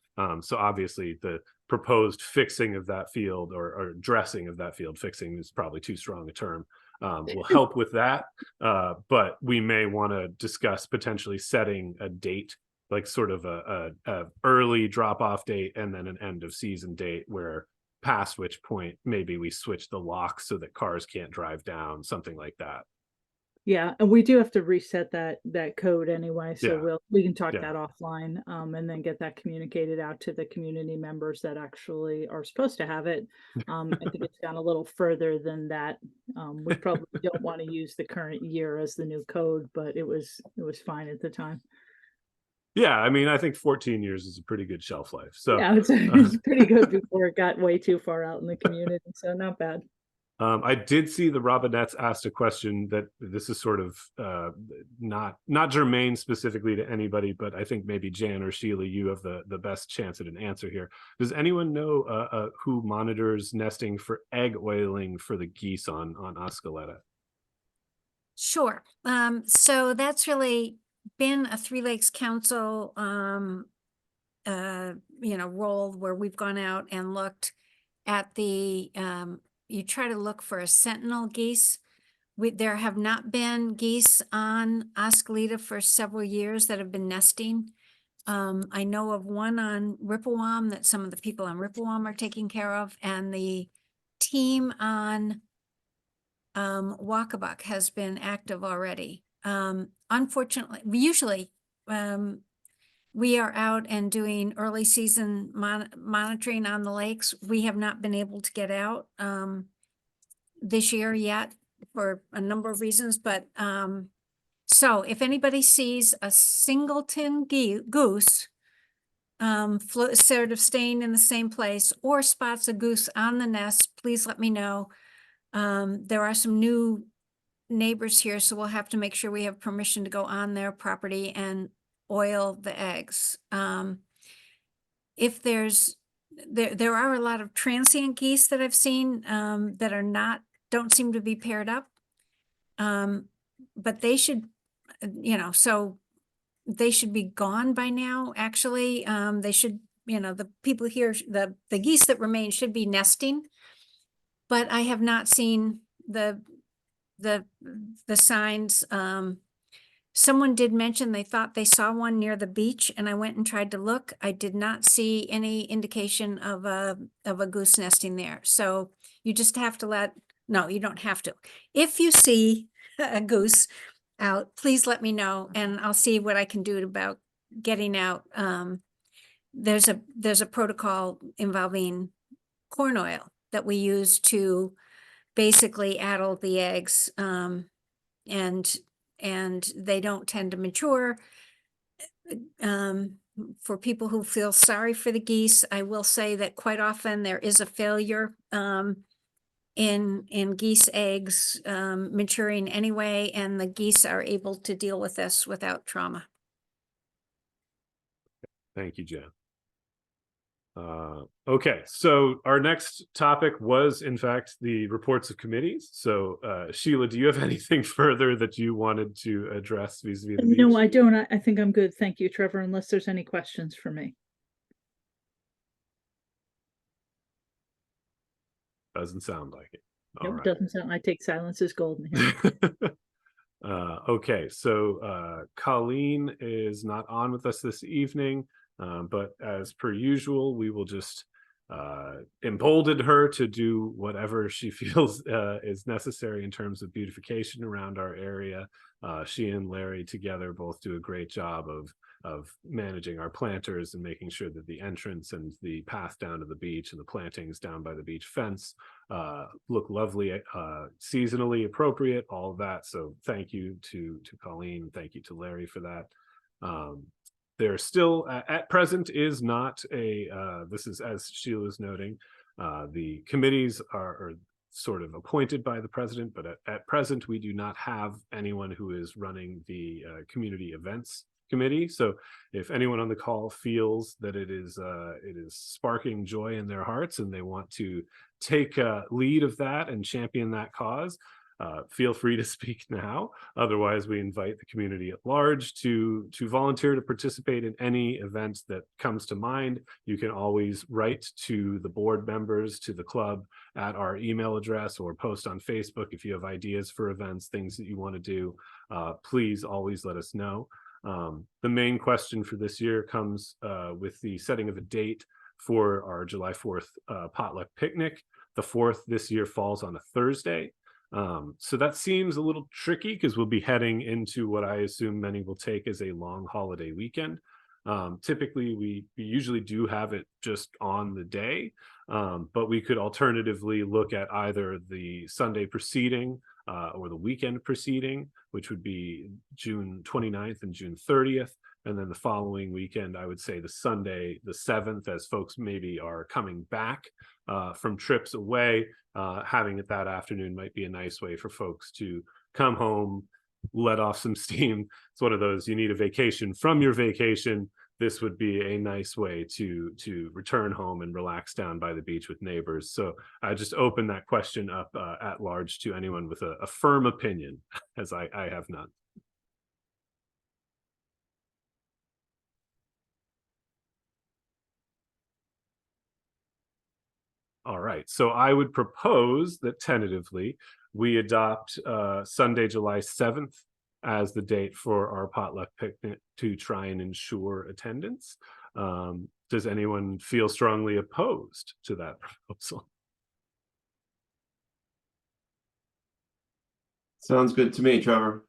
So obviously the proposed fixing of that field or dressing of that field, fixing is probably too strong a term, will help with that. But we may want to discuss potentially setting a date, like sort of a early drop-off date and then an end of season date where past which point maybe we switch the locks so that cars can't drive down, something like that. Yeah, and we do have to reset that code anyway, so Yeah. we can talk Yeah. that offline, and then get that communicated out to the community members that actually are supposed to have it. I think it's gone a little further than that. We probably don't want to use the current year as the new code, but it was fine at the time. Yeah, I mean, I think 14 years is a pretty good shelf life. So Yeah, it's pretty good before it got way too far out in the community, so not bad. I did see the Robinettes asked a question that this is sort of not germane specifically to anybody, but I think maybe Jan or Sheila, you have the best chance at an answer here. Does anyone know who monitors nesting for egg oiling for the geese on Oskaleta? Sure. So that's really been a Three Lakes Council, role where we've gone out and looked at the, you try to look for a sentinel geese. There have not been geese on Oskaleta for several years that have been nesting. I know of one on Rippewam that some of the people on Rippewam are taking care of, and the team on Walkabuck has been active already. Unfortunately, usually we are out and doing early season monitoring on the lakes. We have not been able to get out this year yet for a number of reasons, but so if anybody sees a singleton goose sort of staying in the same place or spots a goose on the nest, please let me know. There are some new neighbors here, so we'll have to make sure we have permission to go on their property and oil the eggs. If there are a lot of transient geese that I've seen that don't seem to be paired up. But they should, so they should be gone by now, actually. They should, the people here, the geese that remain should be nesting. But I have not seen the signs. Someone did mention they thought they saw one near the beach, and I went and tried to look. I did not see any indication of a goose nesting there. So you just have to no, you don't have to. If you see a goose out, please let me know, and I'll see what I can do about getting out. There's a protocol involving corn oil that we use to basically addle the eggs, and they don't tend to mature. For people who feel sorry for the geese, I will say that quite often there is a failure in geese eggs maturing anyway, and the geese are able to deal with this without trauma. Thank you, Jen. Okay, so our next topic was, in fact, the reports of committees. So, Sheila, do you have anything further that you wanted to address vis-a-vis the beach? No, I don't. I think I'm good. Thank you, Trevor, unless there's any questions for me. Doesn't sound like it. All Nope, right. doesn't sound. I take silence as golden here. Okay, so Colleen is not on with us this evening, but as per usual, we will just embolden her to do whatever she feels is necessary in terms of beautification around our area. She and Larry together both do a great job of managing our planters and making sure that the entrance and the path down to the beach and the plantings down by the beach fence look lovely, seasonally appropriate, all of that. So thank you to Colleen, thank you to Larry for that. There still at present is not this is, as Sheila's noting, the committees are sort of appointed by the president, but at present we do not have anyone who is running the community events committee. So if anyone on the call feels that it is sparking joy in their hearts and they want to take lead of that and champion that cause, feel free to speak now. Otherwise, we invite the community at large to volunteer to participate in any event that comes to mind. You can always write to the board members, to the club at our email address, or post on Facebook if you have ideas for events, things that you want to do. Please always let us know. The main question for this year comes with the setting of a date for our July 4th potluck picnic. The 4th this year falls on a Thursday. So that seems a little tricky because we'll be heading into what I assume many will take as a long holiday weekend. Typically, we usually do have it just on the day, but we could alternatively look at either the Sunday preceding or the weekend preceding, which would be June 29th and June 30th. And then the following weekend, I would say the Sunday, the 7th, as folks maybe are coming back from trips away, having it that afternoon might be a nice way for folks to come home, let off some steam. It's one of those, you need a vacation from your vacation. This would be a nice way to return home and relax down by the beach with neighbors. So I just open that question up at large to anyone with a firm opinion, as I have none. All right, so I would propose that tentatively we adopt Sunday, July 7th as the date for our potluck picnic to try and ensure attendance. Does anyone feel strongly opposed to that proposal? Sounds good to me, Trevor.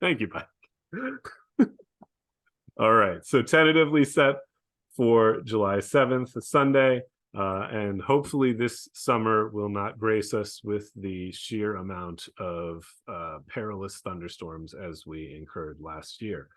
Thank you, Mike. All right, so tentatively set for July 7th, a Sunday. And hopefully this summer will not grace us with the sheer amount of perilous thunderstorms as we incurred last year.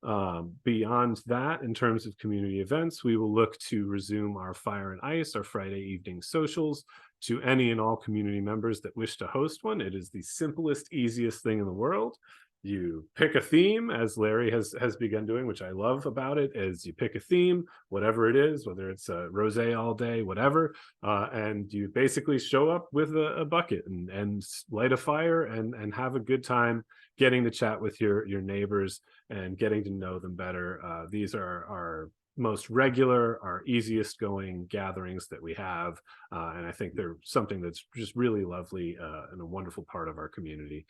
Beyond that, in terms of community events, we will look to resume our Fire and Ice, our Friday evening socials. To any and all community members that wish to host one, it is the simplest, easiest thing in the world. you pick a theme, as Larry has begun doing, which I love about it, is you pick a theme, whatever it is, whether it's a rosé all day, whatever, and you basically show up with a bucket and light a fire and have a good time getting to chat with your neighbors and getting to know them better. These are our most regular, our easiest going gatherings that we have, and I think they're something that's just really lovely and a wonderful part of our community.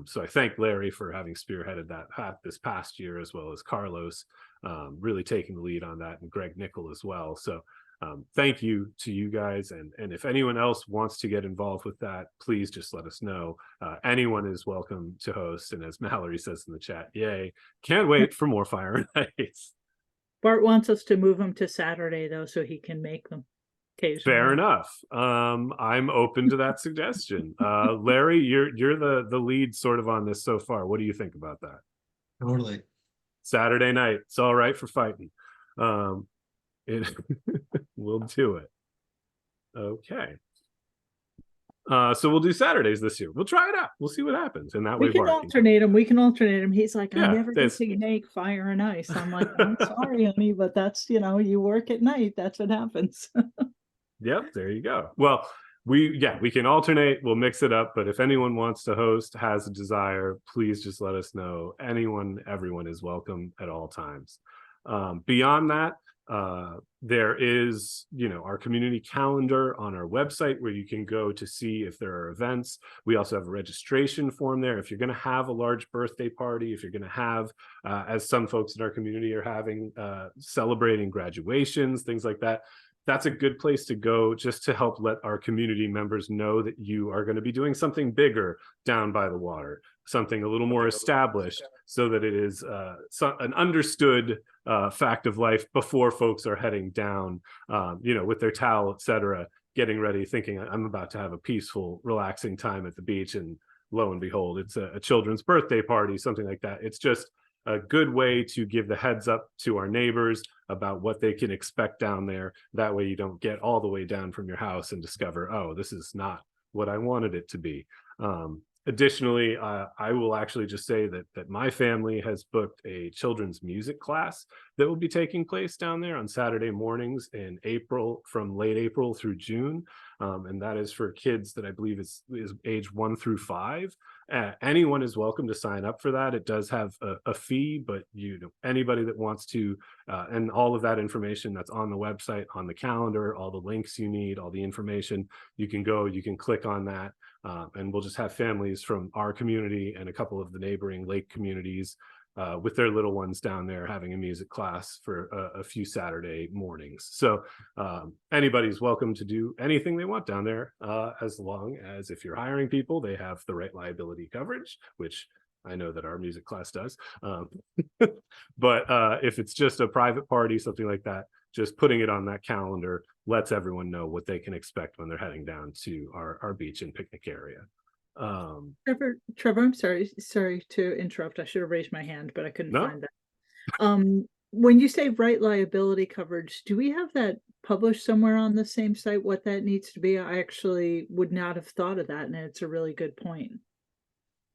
So I thank Larry for having spearheaded that this past year, as well as Carlos really taking the lead on that, and Greg Nickel as well. So thank you to you guys, and if anyone else wants to get involved with that, please just let us know. Anyone is welcome to host, and as Mallory says in the chat, yay, can't wait for more fire nights. Bart wants us to move him to Saturday though, so he can make them occasionally. Fair enough. I'm open to that suggestion. Larry, you're the lead sort of on this so far. What do you think about that? Totally. Saturday night, it's all right for fighting. We'll do it. Okay. So we'll do Saturdays this year. We'll try it out. We'll see what happens. And that way, We can Bart alternate him. We can alternate him. He's like, Yeah, I never get that's- to make fire and ice. I'm like, I'm sorry, honey, but that's, you work at night. That's what happens. Yep, there you go. Well, we can alternate, we'll mix it up, but if anyone wants to host, has a desire, please just let us know. Everyone is welcome at all times. Beyond that, there is, our community calendar on our website where you can go to see if there are events. We also have a registration form there. If you're going to have a large birthday party, if you're going to have, as some folks in our community are having, celebrating graduations, things like that, that's a good place to go, just to help let our community members know that you are going to be doing something bigger down by the water, something a little more established, so that it is an understood fact of life before folks are heading down, with their towel, etc., getting ready, thinking I'm about to have a peaceful, relaxing time at the beach, and lo and behold, it's a children's birthday party, something like that. It's just a good way to give the heads up to our neighbors about what they can expect down there. That way you don't get all the way down from your house and discover, oh, this is not what I wanted it to be. Additionally, I will actually just say that my family has booked a children's music class that will be taking place down there on Saturday mornings in April, from late April through June. And that is for kids that I believe is age 1 through 5. Anyone is welcome to sign up for that. It does have a fee, but anybody that wants to, and all of that information that's on the website, on the calendar, all the links you need, all the information, you can go, you can click on that. And we'll just have families from our community and a couple of the neighboring lake communities with their little ones down there having a music class for a few Saturday mornings. So anybody's welcome to do anything they want down there, as long as, if you're hiring people, they have the right liability coverage, which I know that our music class does. But if it's just a private party, something like that, just putting it on that calendar lets everyone know what they can expect when they're heading down to our beach and picnic area. Trevor, I'm sorry to interrupt. I should have raised my hand, but I couldn't No. find that. When you say right liability coverage, do we have that published somewhere on the same site, what that needs to be? I actually would not have thought of that, and it's a really good point.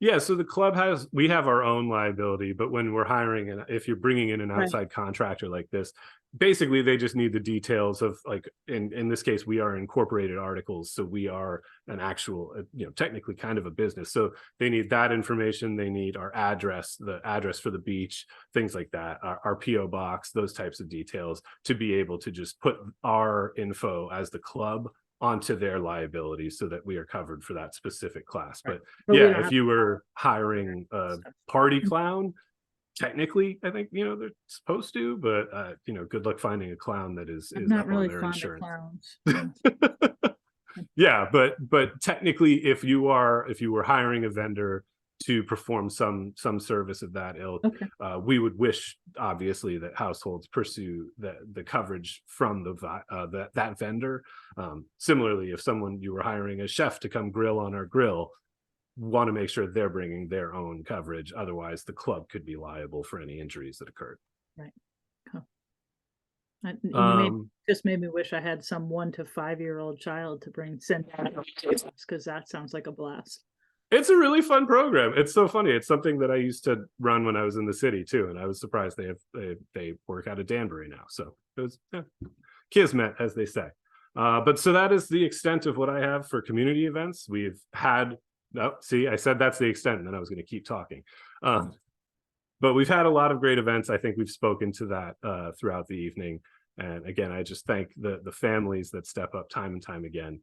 Yeah, so the club we have our own liability, but when we're hiring, and if you're bringing in an Right. outside contractor like this, basically they just need the details of, like, in this case, we are incorporated articles, so we are an actual, technically kind of a business. So they need that information. They need our address, the address for the beach, things like that, our PO box, those types of details, to be able to just put our info as the club onto their liability, so that we are covered for that specific class. Right. But But we yeah, don't if have- you were hiring a party clown, technically, I think, they're supposed to, but good luck finding a clown that is I'm not up really on their fond of insurance. clowns. Yeah, but technically, if you were hiring a vendor to perform some service of that ilk, Okay. we would wish, obviously, that households pursue the coverage from that vendor. Similarly, if you were hiring a chef to come grill on our grill, want to make sure they're bringing their own coverage. Otherwise, the club could be liable for any injuries that occurred. Just made me wish I had some 1 to 5-year-old child to send out, because that sounds like a blast. It's a really fun program. It's so funny. It's something that I used to run when I was in the city too, and I was surprised they work out of Danbury now. So it was kismet, as they say. But so that is the extent of what I have for community events. We've had, see, I said that's the extent, and then I was going to keep talking. But we've had a lot of great events. I think we've spoken to that throughout the evening. And again, I just thank the families that step up time and time again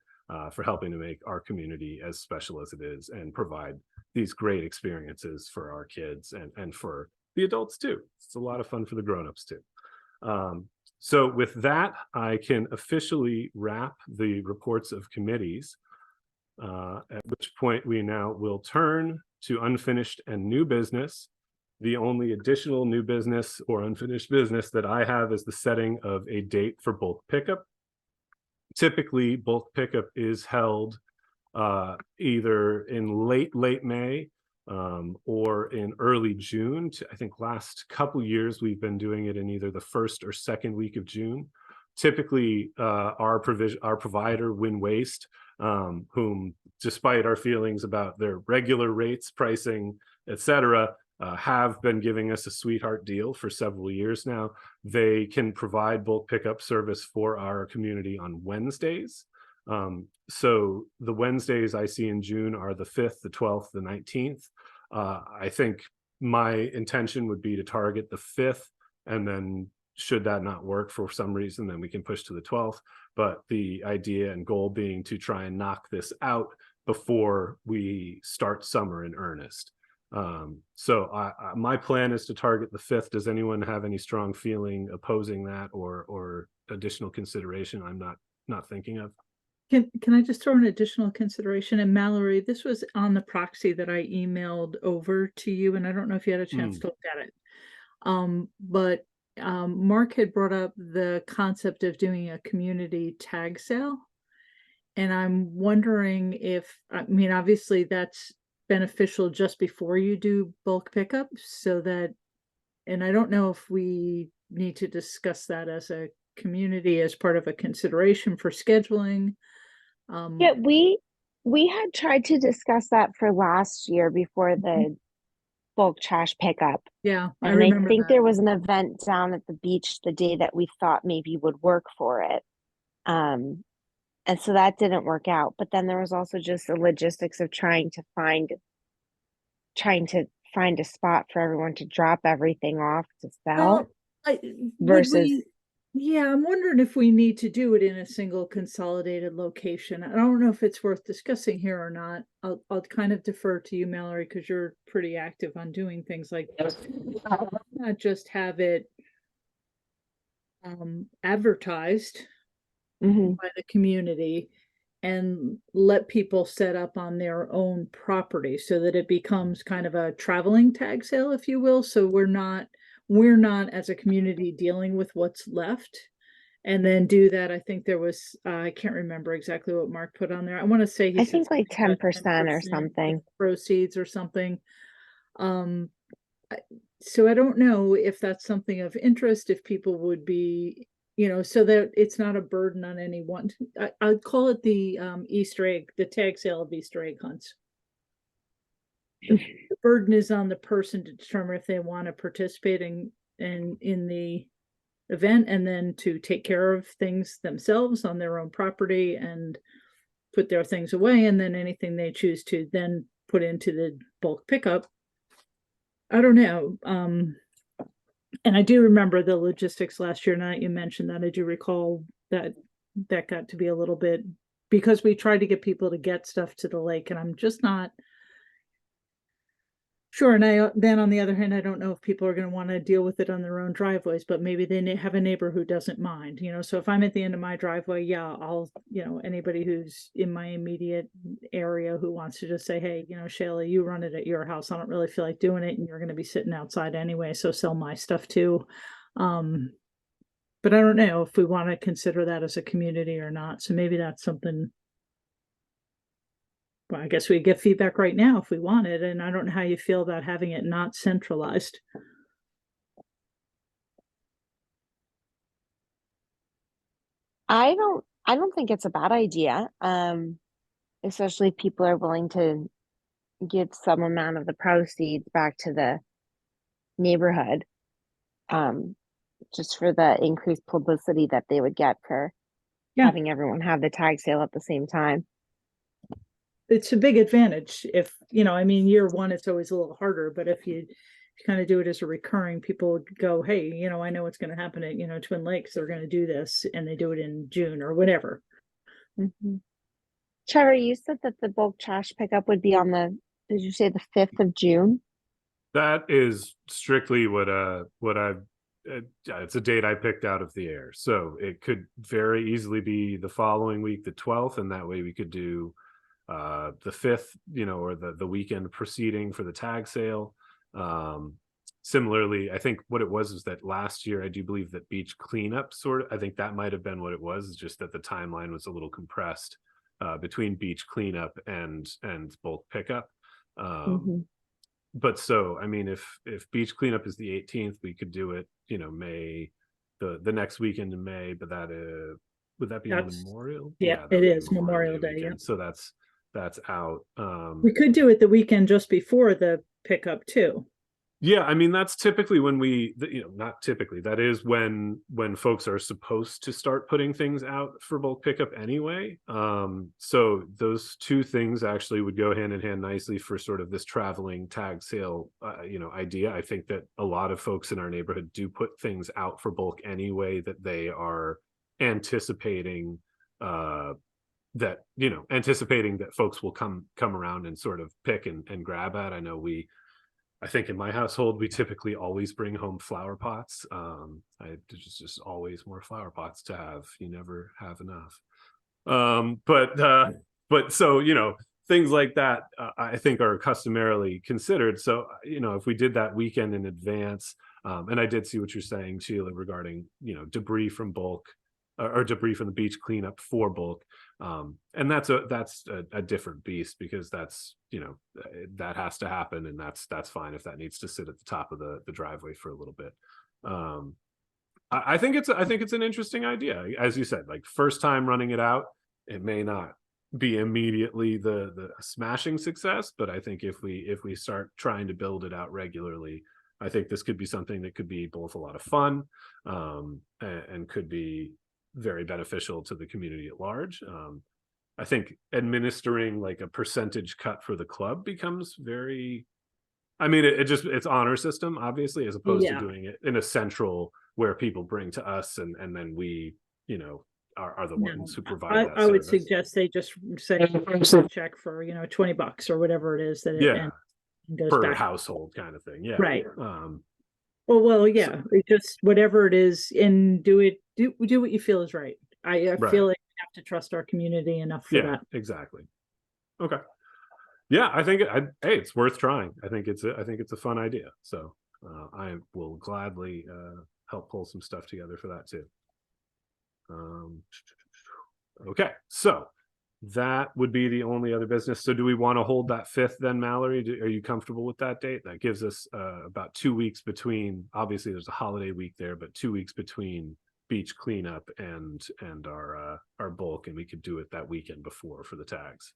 for helping to make our community as special as it is and provide these great experiences for our kids and for the adults too. It's a lot of fun for the grown-ups too. So with that, I can officially wrap the reports of committees, at which point we now will turn to unfinished and new business. The only additional new business or unfinished business that I have is the setting of a date for bulk pickup. Typically, bulk pickup is held either in late May or in early June. I think last couple years we've been doing it in either the first or second week of June. Typically, our provider, Win Waste, whom, despite our feelings about their regular rates, pricing, etc., have been giving us a sweetheart deal for several years now. They can provide bulk pickup service for our community on Wednesdays. So the Wednesdays I see in June are the 5th, the 12th, the 19th. I think my intention would be to target the 5th, and then should that not work for some reason, then we can push to the 12th. But the idea and goal being to try and knock this out before we start summer in earnest. So my plan is to target the 5th. Does anyone have any strong feeling opposing that or additional consideration I'm not thinking of? Can I just throw an additional consideration? And Mallory, this was on the proxy that I emailed over to you, and I don't know if you had a chance to look at it. But Mark had brought up the concept of doing a community tag sale. And I'm wondering if, I mean, obviously that's beneficial just before you do bulk pickup, so that, and I don't know if we need to discuss that as a community as part of a consideration for scheduling. Yeah, we had tried to discuss that for last year before the bulk trash pickup. Yeah, I And I remember think that. there was an event down at the beach the day that we thought maybe would work for it. And so that didn't work out. But then there was also just the logistics of trying to find a spot for everyone to drop everything off to sell versus. Yeah, I'm wondering if we need to do it in a single consolidated location. I don't know if it's worth discussing here or not. I'll kind of defer to you, Mallory, because you're pretty active on doing things like this. Not just have it advertised by the community and let people set up on their own property so that it becomes kind of a traveling tag sale, if you will. So we're not as a community dealing with what's left, and then do that. I think there was, I can't remember exactly what Mark put on there. I want to say I think like 10% or something. Proceeds or something. So I don't know if that's something of interest, if people would be, so that it's not a burden on anyone. I'd call it the Easter egg, the tag sale of Easter egg hunts. The burden is on the person to determine if they want to participate in the event, and then to take care of things themselves on their own property and put their things away, and then anything they choose to then put into the bulk pickup. I don't know. And I do remember the logistics last year. Now that you mentioned that, I do recall that got to be a little bit, because we tried to get people to get stuff to the lake, and I'm just not sure. And then on the other hand, I don't know if people are going to want to deal with it on their own driveways, but maybe they have a neighbor who doesn't mind, so if I'm at the end of my driveway, yeah, I'll, anybody who's in my immediate area who wants to just say, hey, Shayla, you run it at your house. I don't really feel like doing it, and you're going to be sitting outside anyway, so sell my stuff too. But I don't know if we want to consider that as a community or not. So maybe that's something. Well, I guess we get feedback right now if we want it, and I don't know how you feel about having it not centralized. I don't think it's a bad idea. Especially if people are willing to give some amount of the proceeds back to the neighborhood. Just for the increased publicity that they would get for Yeah. having everyone have the tag sale at the same time. It's a big advantage if, I mean, year one, it's always a little harder, but if you kind of do it as a recurring, people would go, hey, I know what's going to happen at, Twin Lakes, they're going to do this, and they do it in June or whatever. Mm-hmm. Trevor, you said that the bulk trash pickup would be on did you say the 5th of June? That is strictly what I've, it's a date I picked out of the air. So it could very easily be the following week, the 12th, and that way we could do the 5th, or the weekend preceding for the tag sale. Similarly, I think what it was is that last year, I do believe that beach cleanup I think that might have been what it was, just that the timeline was a little compressed between beach cleanup and bulk pickup. But so, I mean, if beach cleanup is the 18th, we could do it, May, the next weekend in May, but would that be on Memorial? Yeah, that it would be is Memorial Day. weekend. Yeah. So that's out. We could do it the weekend just before the pickup too. Yeah, I mean, that's typically when not typically, that is when folks are supposed to start putting things out for bulk pickup anyway. So those two things actually would go hand in hand nicely for sort of this traveling tag sale, idea. I think that a lot of folks in our neighborhood do put things out for bulk anyway, that they are anticipating anticipating that folks will come around and sort of pick and grab at. I think in my household, we typically always bring home flower pots. There's just always more flower pots to have. You never have enough. But so, things like that, I think are customarily considered. So, if we did that weekend in advance, and I did see what you're saying, Sheila, regarding, debris from bulk or debris from the beach cleanup for bulk. And that's a different beast, because that's, that has to happen, and that's fine if that needs to sit at the top of the driveway for a little bit. I think it's an interesting idea. As you said, like, first time running it out, it may not be immediately the smashing success, but I think if we start trying to build it out regularly, I think this could be something that could be both a lot of fun, and could be very beneficial to the community at large. I think administering like a percentage cut for the club becomes very, I mean, it's honor system, obviously, as opposed to doing it in a central where people bring to us and then we, are the ones who provide that I would service. suggest they just say check for, $20 or whatever it is that it goes per back. household kind of thing. Yeah. Right. Well, yeah, it just whatever it is, and do what you feel is right. I feel like we have to trust our community enough for that. Exactly. Okay. Yeah, I think hey, it's worth trying. I think it's a fun idea. So I will gladly help pull some stuff together for that too. Okay, so that would be the only other business. So do we want to hold that 5th then, Mallory? Are you comfortable with that date? That gives us about 2 weeks between, obviously there's a holiday week there, but 2 weeks between beach cleanup and our bulk, and we could do it that weekend before for the tags.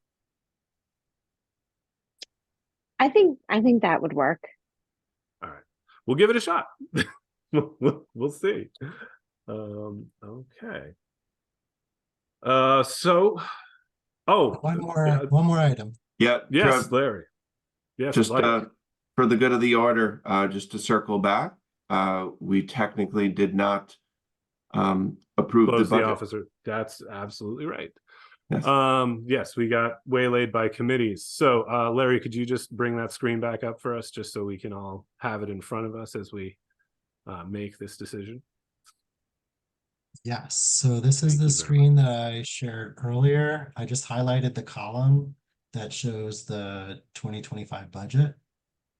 I think that would work. All right, we'll give it a shot. We'll see. Okay. So, one more item. Yeah. Yes, Trev, Larry. Yes, just like. for the good of the order, just to circle back, we technically did not approve Close the budget. officer. That's absolutely right. Yes. Yes, we got waylaid by committees. So, Larry, could you just bring that screen back up for us, just so we can all have it in front of us as we make this decision? Yes, so this is the screen that I shared earlier. I just highlighted the column that shows the 2025 budget.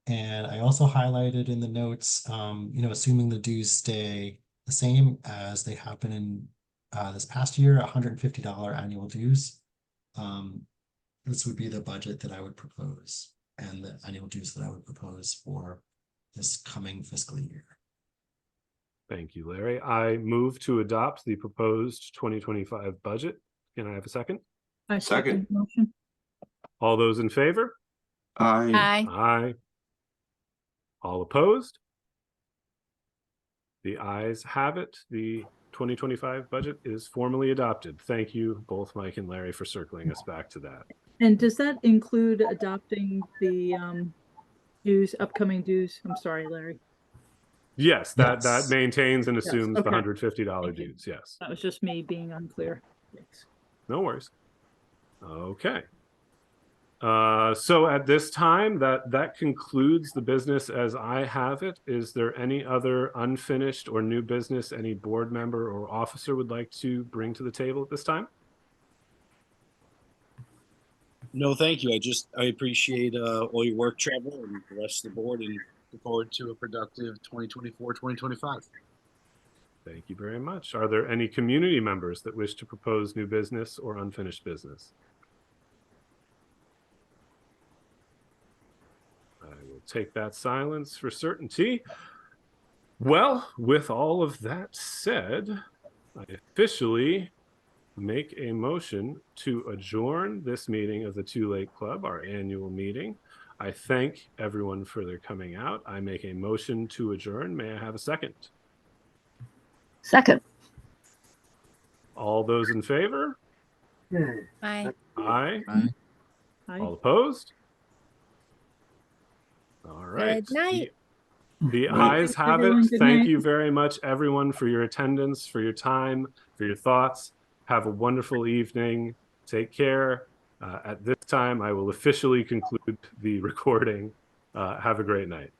And I also highlighted in the notes, assuming the dues stay the same as they have been in this past year, $150 annual dues. This would be the budget that I would propose, and the annual dues that I would propose for this coming fiscal year. Thank you, Larry. I move to adopt the proposed 2025 budget. Can I have a second? I second the motion. All those in favor? Aye. Aye. All opposed? The ayes have it. The 2025 budget is formally adopted. Thank you, both Mike and Larry, for circling us back to that. And does that include adopting the dues, upcoming dues? I'm sorry, Larry. Yes, that Yes. maintains and assumes the okay. $150 Thank you. dues. Yes, That was just me being unclear. Thanks. no worries. Okay. So at this time, that concludes the business as I have it. Is there any other unfinished or new business any board member or officer would like to bring to the table at this time? No, thank you. I appreciate all your work, Trevor, and the rest of the board, and look forward to a productive 2024-2025. Thank you very much. Are there any community members that wish to propose new business or unfinished business? I will take that silence for certainty. Well, with all of that said, I officially make a motion to adjourn this meeting of the Two Lake Club, our annual meeting. I thank everyone for their coming out. I make a motion to adjourn. May I have a second? Second. All those in favor? Aye. Aye. Aye. All opposed? All right. Good night. The Right. ayes have it. everyone. Good Thank night. you very much, everyone, for your attendance, for your time, for your thoughts. Have a wonderful evening. Take care. At this time, I will officially conclude the recording. Have a great night.